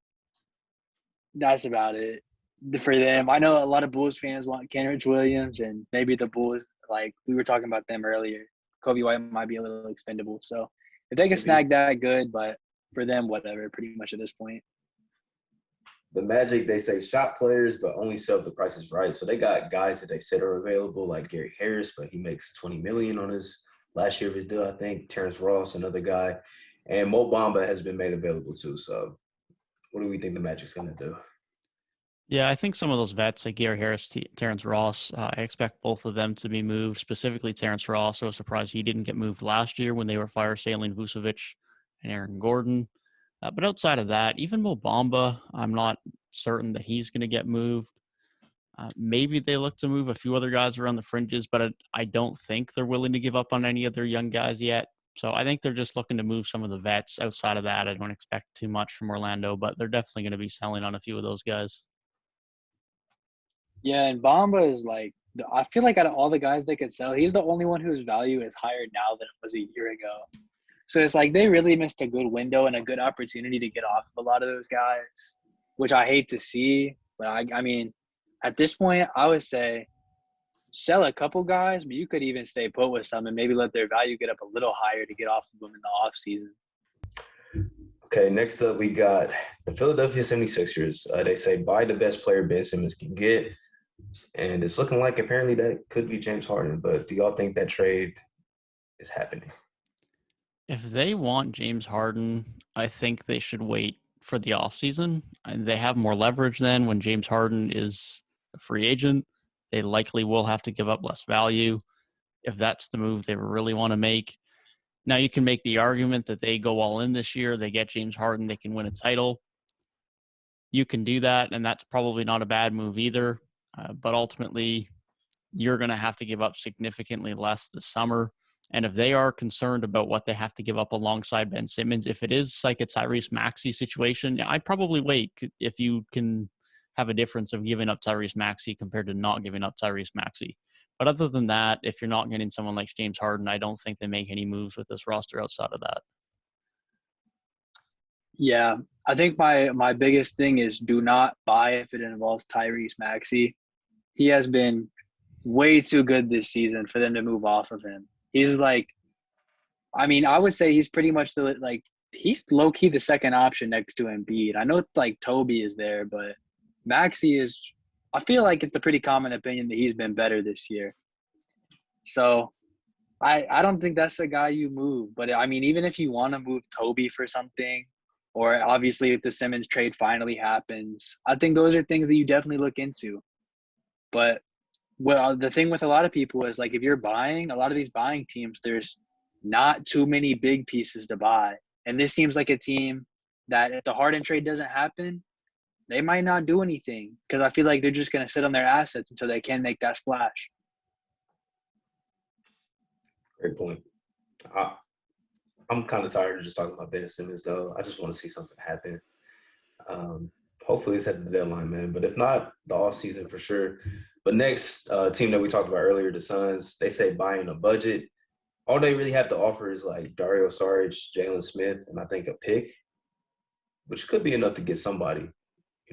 That's about it for them. I know a lot of Bulls fans want Kenrich Williams, and maybe the Bulls, like we were talking about them earlier, Kobe White might be a little expendable. So if they can snag that, good. But for them, whatever, pretty much at this point. The Magic, they say shop players, but only sell if the price is right. So they got guys that they said are available, like Gary Harris, but he makes $20 million on his last year of his deal, I think. Terrence Ross, another guy. And Mo Bamba has been made available too. So what do we think the Magic's going to do? Yeah, I think some of those vets, like Gary Harris, Terrence Ross, I expect both of them to be moved, specifically Terrence Ross. I was surprised he didn't get moved last year when they were fire sailing Vucevic and Aaron Gordon. But outside of that, even Mo Bamba, I'm not certain that he's going to get moved. Maybe they look to move a few other guys around the fringes, but I don't think they're willing to give up on any of their young guys yet. So I think they're just looking to move some of the vets. Outside of that, I don't expect too much from Orlando, but they're definitely going to be selling on a few of those guys. Yeah, and Bamba is like, I feel like out of all the guys they could sell, he's the only one whose value is higher now than it was a year ago. So it's like they really missed a good window and a good opportunity to get off of a lot of those guys, which I hate to see. But I mean, at this point, I would say sell a couple guys, but you could even stay put with some and maybe let their value get up a little higher to get off of them in the offseason. Okay, next up we got the Philadelphia 76ers. They say buy the best player Ben Simmons can get. And it's looking like apparently that could be James Harden. But do y'all think that trade is happening? If they want James Harden, I think they should wait for the offseason. And they have more leverage then when James Harden is a free agent. They likely will have to give up less value if that's the move they really want to make. Now, you can make the argument that they go all in this year. They get James Harden. They can win a title. You can do that, and that's probably not a bad move either. But ultimately, you're going to have to give up significantly less this summer. And if they are concerned about what they have to give up alongside Ben Simmons, if it is like a Tyrese Maxey situation, I'd probably wait if you can have a difference of giving up Tyrese Maxey compared to not giving up Tyrese Maxey. But other than that, if you're not getting someone like James Harden, I don't think they make any moves with this roster outside of that. Yeah, I think my biggest thing is do not buy if it involves Tyrese Maxey. He has been way too good this season for them to move off of him. He's like, I mean, I would say he's pretty much he's low key the second option next to Embiid. I know like Toby is there, but Maxey is. I feel like it's a pretty common opinion that he's been better this year. So I don't think that's the guy you move. But I mean, even if you want to move Toby for something, or obviously if the Simmons trade finally happens, I think those are things that you definitely look into. But well, the thing with a lot of people is like if you're buying, a lot of these buying teams, there's not too many big pieces to buy. And this seems like a team that if the Harden trade doesn't happen, they might not do anything because I feel like they're just going to sit on their assets until they can make that splash. Great point. I'm kind of tired of just talking about Ben Simmons, though. I just want to see something happen. Hopefully it's at the deadline, man. But if not, the offseason for sure. But next team that we talked about earlier, the Suns, they say buying a budget. All they really have to offer is like Dario Saric, Jalen Smith, and I think a pick, which could be enough to get somebody,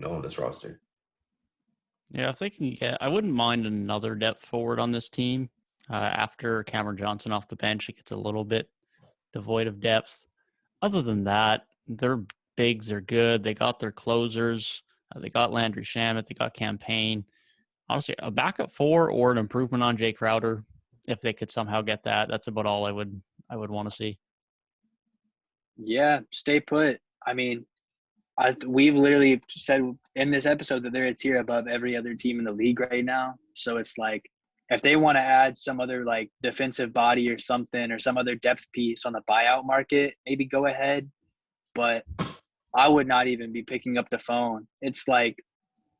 on this roster. Yeah, if they can get – I wouldn't mind another depth forward on this team. After Cameron Johnson off the bench, it gets a little bit devoid of depth. Other than that, their bigs are good. They got their closers. They got Landry Shamet. They got Campaign. Honestly, a backup four or an improvement on Jay Crowder, if they could somehow get that, that's about all I would want to see. Yeah, stay put. I mean, we've literally said in this episode that they're a tier above every other team in the league right now. So it's like if they want to add some other like defensive body or something or some other depth piece on the buyout market, maybe go ahead. But I would not even be picking up the phone. It's like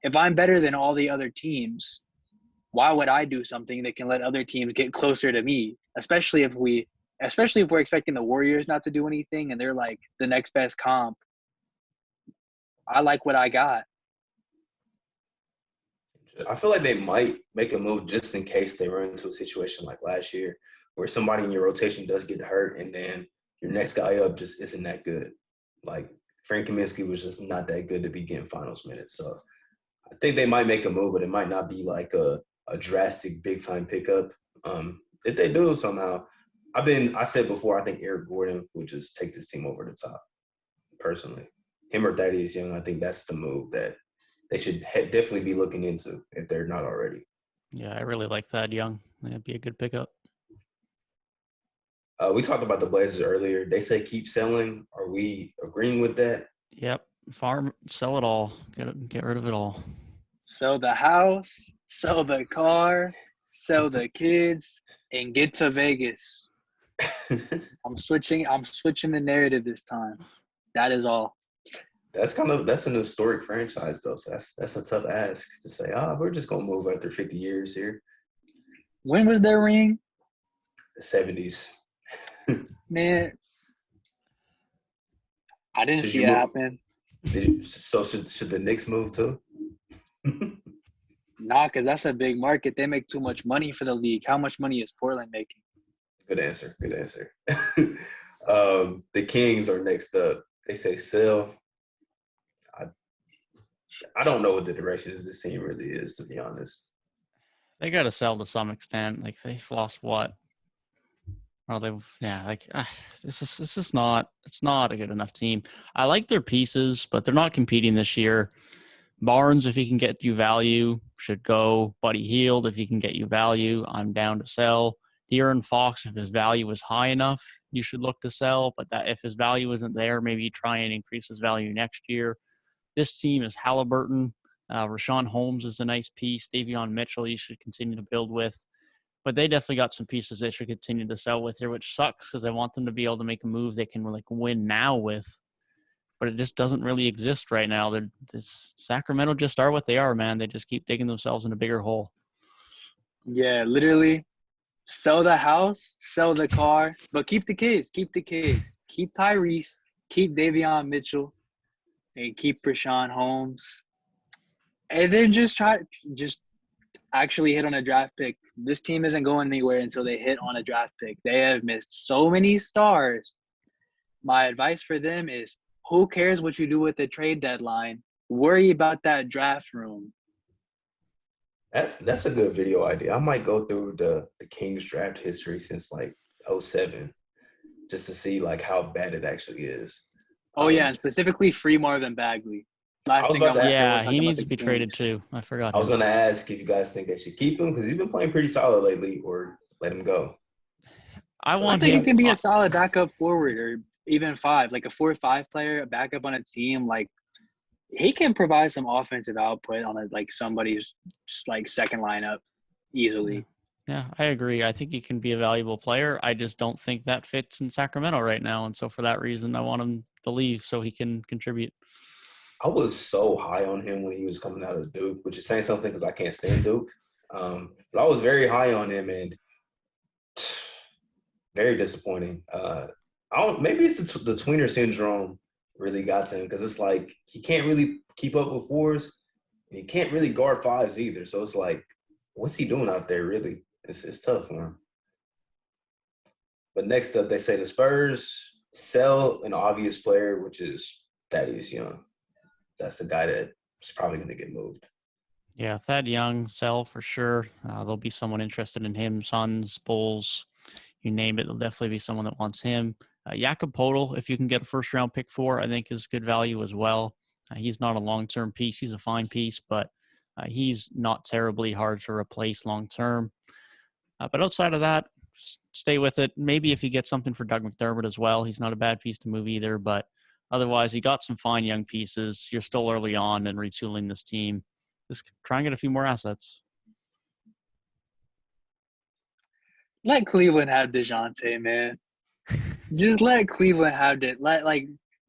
if I'm better than all the other teams, why would I do something that can let other teams get closer to me? Especially if we're expecting the Warriors not to do anything and they're like the next best comp. I like what I got. I feel like they might make a move just in case they run into a situation like last year where somebody in your rotation does get hurt and then your next guy up just isn't that good. Like Frank Kaminsky was just not that good to be getting finals minutes. So I think they might make a move, but it might not be like a drastic big-time pickup. If they do somehow, I said before, I think Eric Gordon would just take this team over the top, personally. Him or Thaddeus Young, I think that's the move that they should definitely be looking into if they're not already. Yeah, I really like Thad Young. That'd be a good pickup. We talked about the Blazers earlier. They say keep selling. Are we agreeing with that? Yep. Sell it all. Get rid of it all. Sell the house, sell the car, sell the kids, and get to Vegas. I'm switching the narrative this time. That is all. That's an historic franchise though. So that's a tough ask to say, we're just gonna move after 50 years here. When was their ring? The 70s. Man, I didn't Should see you it move? happen. Should the Knicks move too? Nah, because that's a big market. They make too much money for the league. How much money is Portland making? Good answer. The Kings are next up. They say sell. I don't know what the direction of this team really is, to be honest. They got to sell to some extent. Like they've lost what? Oh, this is not. It's not a good enough team. I like their pieces, but they're not competing this year. Barnes, if he can get you value, should go. Buddy Hield, if he can get you value, I'm down to sell. De'Aaron Fox, if his value is high enough, you should look to sell. But that if his value isn't there, maybe try and increase his value next year. This team is Halliburton. Rashawn Holmes is a nice piece. Davion Mitchell, you should continue to build with. But they definitely got some pieces they should continue to sell with here, which sucks because I want them to be able to make a move they can like win now with. But it just doesn't really exist right now. This Sacramento just are what they are, man. They just keep digging themselves in a bigger hole. Yeah, literally. Sell the house, sell the car, but keep the kids. Keep Tyrese, keep Davion Mitchell, and keep Rashawn Holmes. And then just actually hit on a draft pick. This team isn't going anywhere until they hit on a draft pick. They have missed so many stars. My advice for them is, who cares what you do with the trade deadline? Worry about that draft room. That's a good video idea. I might go through the Kings draft history since like 2007 just to see like how bad it actually is. Oh, yeah, and specifically free Marvin Bagley. He needs to be traded too. I forgot. I was going to ask if you guys think they should keep him because he's been playing pretty solid lately, or let him go. I think he can be a solid backup forward or even 5, like a 4-5 player, a backup on a team. Like, he can provide some offensive output on somebody's like second lineup easily. Yeah, I agree. I think he can be a valuable player. I just don't think that fits in Sacramento right now. And so for that reason, I want him to leave so he can contribute. I was so high on him when he was coming out of Duke, which is saying something because I can't stand Duke. But I was very high on him and very disappointing. Maybe it's the tweener syndrome really got to him because it's like he can't really keep up with 4s. And he can't really guard 5s either. So it's like, what's he doing out there really? It's tough for him. But next up, they say the Spurs sell an obvious player, which is Thaddeus Young. That's the guy that's probably going to get moved. Yeah, Thad Young, sell for sure. There'll be someone interested in him. Suns, Bulls, you name it. There'll definitely be someone that wants him. Jakob Poeltl, if you can get a first-round pick for, I think is good value as well. He's not a long-term piece. He's a fine piece, but he's not terribly hard to replace long-term. But outside of that, stay with it. Maybe if you get something for Doug McDermott as well, he's not a bad piece to move either. But otherwise, you got some fine young pieces. You're still early on in retooling this team. Just try and get a few more assets. Let Cleveland have DeJounte, man. Just let Cleveland have it.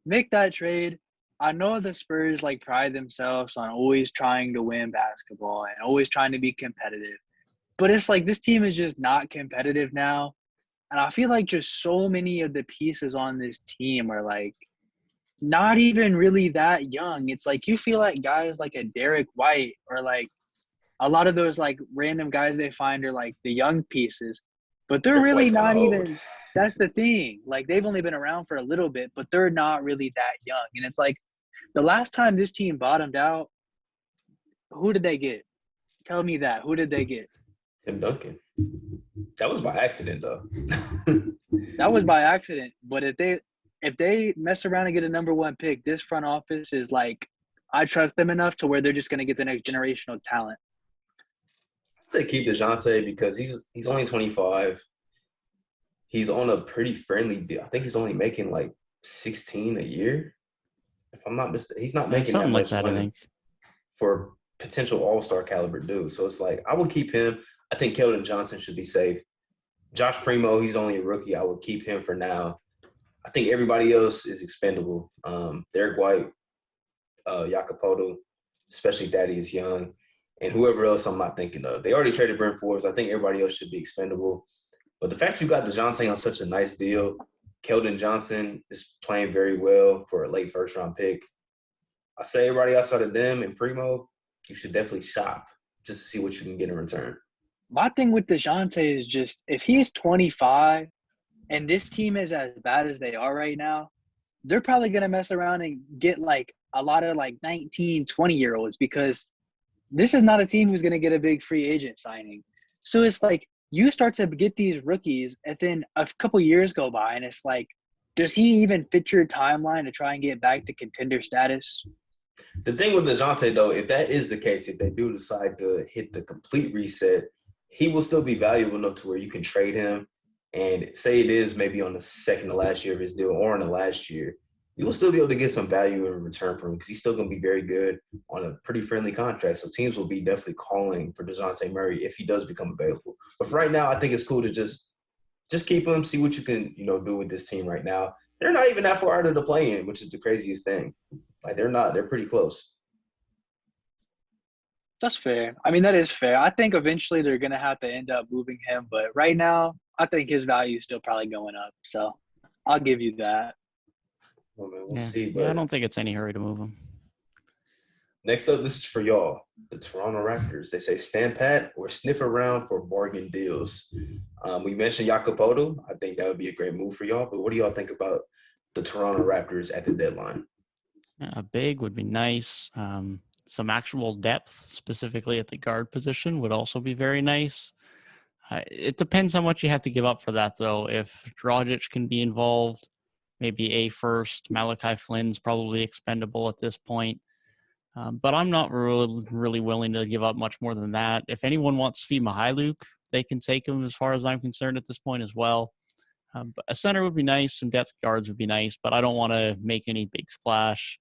Make that trade. I know the Spurs pride themselves on always trying to win basketball and always trying to be competitive. But it's this team is just not competitive now. And I feel just so many of the pieces on this team are not even really that young. It's you feel guys like a Derek White or a lot of those random guys they find are the young pieces. But they're really not even – that's the thing. They've only been around for a little bit, but they're not really that young. And it's the last time this team bottomed out, who did they get? Tell me that. Who did they get? Tim Duncan. That was by accident, though. That was by accident. But if they mess around and get a number 1 pick, this front office is I trust them enough to where they're just going to get the next generational talent. I'd say keep DeJounte because he's only 25. He's on a pretty friendly deal. I think he's only making 16 a year. If I'm not mistaken, he's not making that much money, I think, for potential all-star caliber dude. So it's I would keep him. I think Keldon Johnson should be safe. Josh Primo, he's only a rookie. I would keep him for now. I think everybody else is expendable. Derek White, Jacopoto, especially Thaddeus Young, and whoever else I'm not thinking of. They already traded Brent Forbes. I think everybody else should be expendable. But the fact you got DeJounte on such a nice deal, Keldon Johnson is playing very well for a late first-round pick. I say everybody outside of them and Primo, you should definitely shop just to see what you can get in return. My thing with DeJounte is just if he's 25 and this team is as bad as they are right now, they're probably going to mess around and get like a lot of like 19, 20-year-olds because this is not a team who's going to get a big free agent signing. So it's like you start to get these rookies and then a couple years go by and it's like, does he even fit your timeline to try and get back to contender status? The thing with DeJounte, though, if that is the case, if they do decide to hit the complete reset, he will still be valuable enough to where you can trade him. And say it is maybe on the second to last year of his deal or in the last year, you will still be able to get some value in return from him because he's still going to be very good on a pretty friendly contract. So teams will be definitely calling for DeJounte Murray if he does become available. But for right now, I think it's cool to just keep him, see what you can, do with this team right now. They're not even that far out of the play-in, which is the craziest thing. Like, they're not. They're pretty close. That's fair. I mean, that is fair. I think eventually they're going to have to end up moving him. But right now, I think his value is still probably going up. So I'll give you that. Well, man, we'll see. But yeah, I don't think it's any hurry to move him. Next up, this is for y'all, the Toronto Raptors. They say stand pat or sniff around for bargain deals. We mentioned Jacopoto. I think that would be a great move for y'all. But what do y'all think about the Toronto Raptors at the deadline? A big would be nice. Some actual depth, specifically at the guard position, would also be very nice. It depends how much you have to give up for that, though. If Dragic can be involved, maybe a first. Malachi Flynn's probably expendable at this point. But I'm not really willing to give up much more than that. If anyone wants Svi Mykhailiuk, they can take him as far as I'm concerned at this point as well. But a center would be nice. Some depth guards would be nice, but I don't want to make any big splash.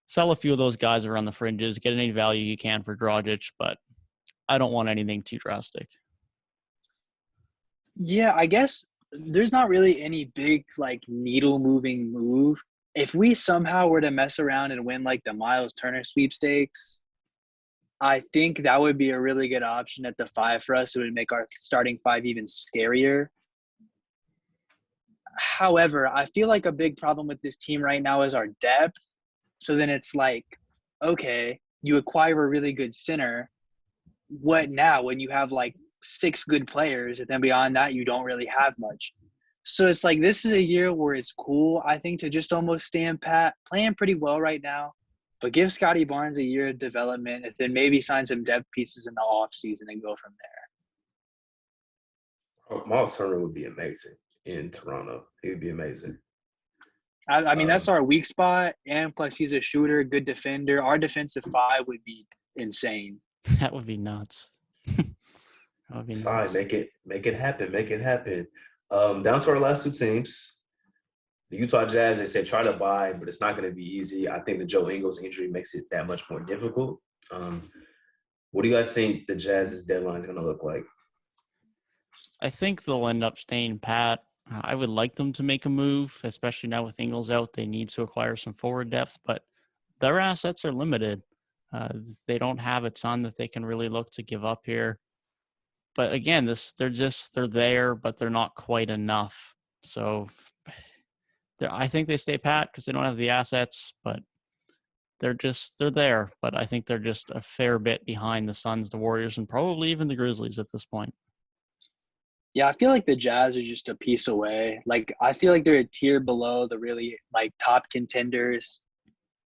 Sell a few of those guys around the fringes, get any value you can for Dragic, but I don't want anything too drastic. Yeah, I guess there's not really any big, like, needle-moving move. If we somehow were to mess around and win, like, the Miles Turner sweepstakes, I think that would be a really good option at the 5 for us. It would make our starting 5 even scarier. However, I feel like a big problem with this team right now is our depth. So then it's like, okay, you acquire a really good center. What now when you have like 6 good players and then beyond that you don't really have much? So it's like this is a year where it's cool, I think, to just almost stand pat, playing pretty well right now, but give Scotty Barnes a year of development and then maybe sign some depth pieces in the offseason and go from there. Oh, Miles Turner would be amazing in Toronto. He would be amazing. I mean, that's our weak spot, and plus he's a shooter, good defender. Our defensive 5 would be insane. That would be nuts. That would be nuts. Make it happen. Make it happen. Down to our last 2 teams. The Utah Jazz, they said try to buy, but it's not going to be easy. I think the Joe Ingles injury makes it that much more difficult. What do you guys think the Jazz's deadline is going to look like? I think they'll end up staying pat. I would like them to make a move, especially now with Ingles out. They need to acquire some forward depth, but their assets are limited. They don't have a ton that they can really look to give up here. But again, they're there, but they're not quite enough. So I think they stay pat because they don't have the assets, but they're there. But I think they're just a fair bit behind the Suns, the Warriors, and probably even the Grizzlies at this point. Yeah, I feel like the Jazz are just a piece away. Like, I feel like they're a tier below the really, like, top contenders.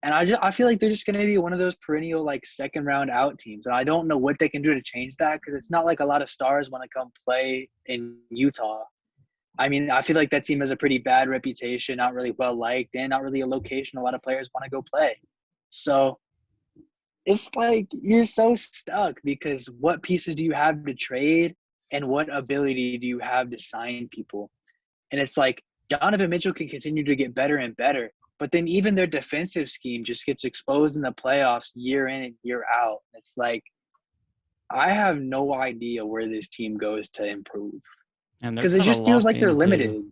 And I feel like they're just going to be one of those perennial, like, second-round out teams. And I don't know what they can do to change that because it's not like a lot of stars want to come play in Utah. I mean, I feel like that team has a pretty bad reputation, not really well-liked, and not really a location a lot of players want to go play. So it's like you're so stuck because what pieces do you have to trade? And what ability do you have to sign people? And it's like Donovan Mitchell can continue to get better and better, but then even their defensive scheme just gets exposed in the playoffs year in and year out. It's like I have no idea where this team goes to improve. And they're because it kind of just feels locked like they're in too. limited.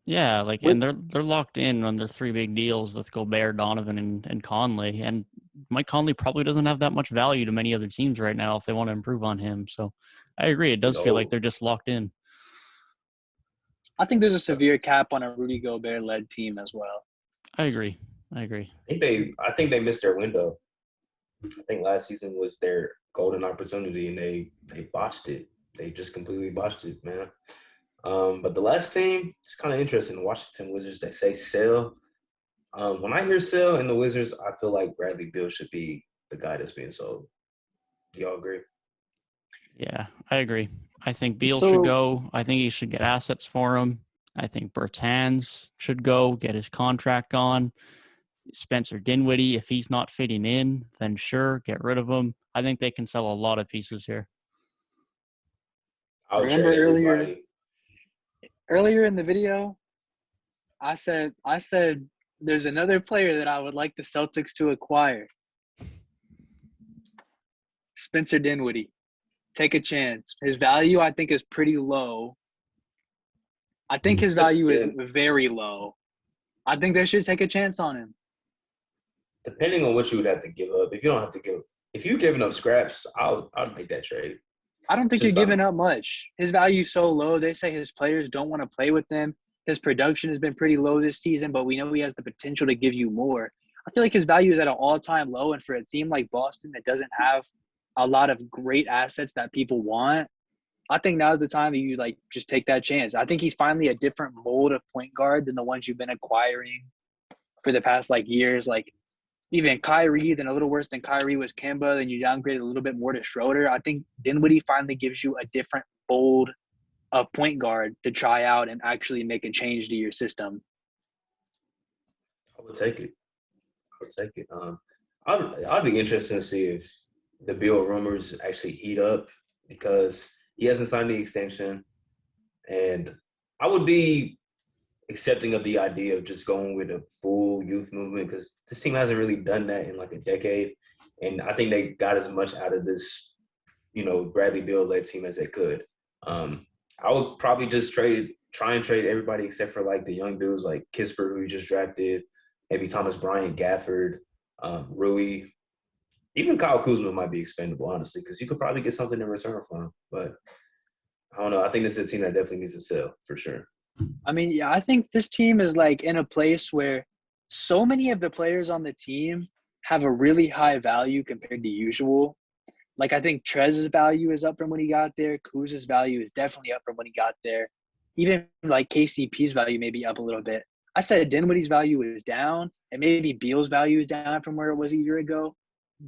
Yeah, With, and they're locked in on their three big deals with Gobert, Donovan, and Conley. And Mike Conley probably doesn't have that much value to many other teams right now if they want to improve on him. So I agree. It He's does feel like old. they're just locked in. I think there's a So severe cap on a Rudy Gobert-led team as well. I agree. I think they missed their window. I think last season was their golden opportunity, and they botched it. They just completely botched it, man. But the last team, it's kind of interesting. Washington Wizards, they say sell. When I hear sell in the Wizards, I feel like Bradley Beal should be the guy that's being sold. Do y'all agree? Yeah, I agree. I think Beal should So go. I think he should get assets for him. I think Bertans should go, get his contract on. Spencer Dinwiddie, if he's not fitting in, then sure, get rid of him. I think they can sell a lot of pieces here. I would remember trade everybody. earlier in the video, I said there's another player that I would like the Celtics to acquire. Spencer Dinwiddie. Take a chance. His value, I think, is pretty low. I think his value is very low. I think they should take a chance on him. Depending on what you would have to give up. If you're giving up scraps, I'll make that trade. I don't think you're giving up much. His value is so low. They say his players don't want to play with him. His production has been pretty low this season, but we know he has the potential to give you more. I feel like his value is at an all-time low, and for a team like Boston that doesn't have a lot of great assets that people want, I think now's the time that you just take that chance. I think he's finally a different mold of point guard than the ones you've been acquiring for the past years. Even Kyrie, then a little worse than Kyrie was Kemba, then you downgraded a little bit more to Schroeder. I think Dinwiddie finally gives you a different mold of point guard to try out and actually make a change to your system. I would take it. I'd be interested to see if the Beal rumors actually heat up because he hasn't signed the extension, and I would be accepting of the idea of just going with a full youth movement because this team hasn't really done that in a decade, and I think they got as much out of this, Bradley Beal-led team as they could. I would probably just try and trade everybody except for the young dudes like Kispert, who you just drafted, maybe Thomas Bryant, Gafford, Rui. Even Kyle Kuzma might be expendable, honestly, because you could probably get something in return for him. But I don't know. I think this is a team that definitely needs to sell for sure. I mean, yeah, I think this team is in a place where so many of the players on the team have a really high value compared to usual. I think Trez's value is up from when he got there. Kuz's value is definitely up from when he got there. Even KCP's value may be up a little bit. I said Dinwiddie's value is down, and maybe Beal's value is down from where it was a year ago.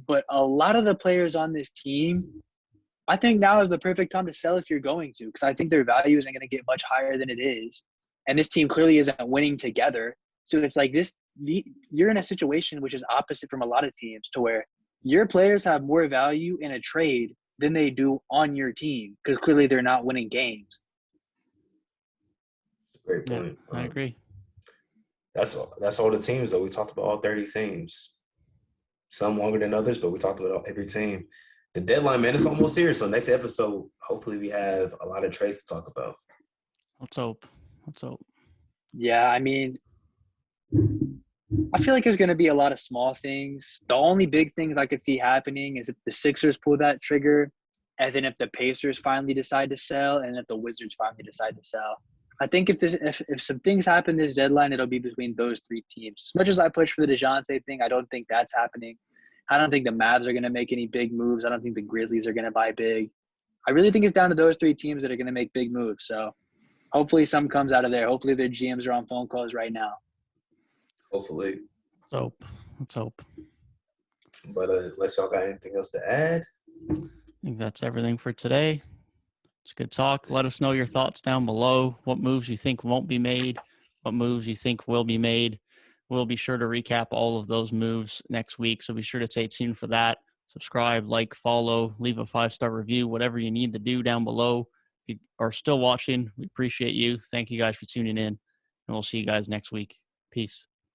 But a lot of the players on this team, I think now is the perfect time to sell if you're going to, because I think their value isn't going to get much higher than it is. And this team clearly isn't winning together. So it's you're in a situation which is opposite from a lot of teams to where your players have more value in a trade than they do on your team because clearly they're not winning games. Great point. Yeah, I agree. That's all the teams, though. We talked about all 30 teams. Some longer than others, but we talked about every team. The deadline, man, is almost here. So next episode, hopefully we have a lot of trades to talk about. Let's hope. Yeah, I mean, I feel like there's going to be a lot of small things. The only big things I could see happening is if the Sixers pull that trigger, and then if the Pacers finally decide to sell, and if the Wizards finally decide to sell. I think if some things happen this deadline, it'll be between those three teams. As much as I push for the DeJounte thing, I don't think that's happening. I don't think the Mavs are going to make any big moves. I don't think the Grizzlies are going to buy big. I really think it's down to those three teams that are going to make big moves. So hopefully something comes out of there. Hopefully their GMs are on phone calls right now. Hopefully. Let's hope. But unless y'all got anything else to add? I think that's everything for today. It's good talk. Let us know your thoughts down below. What moves you think won't be made. What moves you think will be made. We'll be sure to recap all of those moves next week. So be sure to stay tuned for that. Subscribe, follow, leave a 5-star review, whatever you need to do down below. If you are still watching, we appreciate you. Thank you guys for tuning in. And we'll see you guys next week. Peace.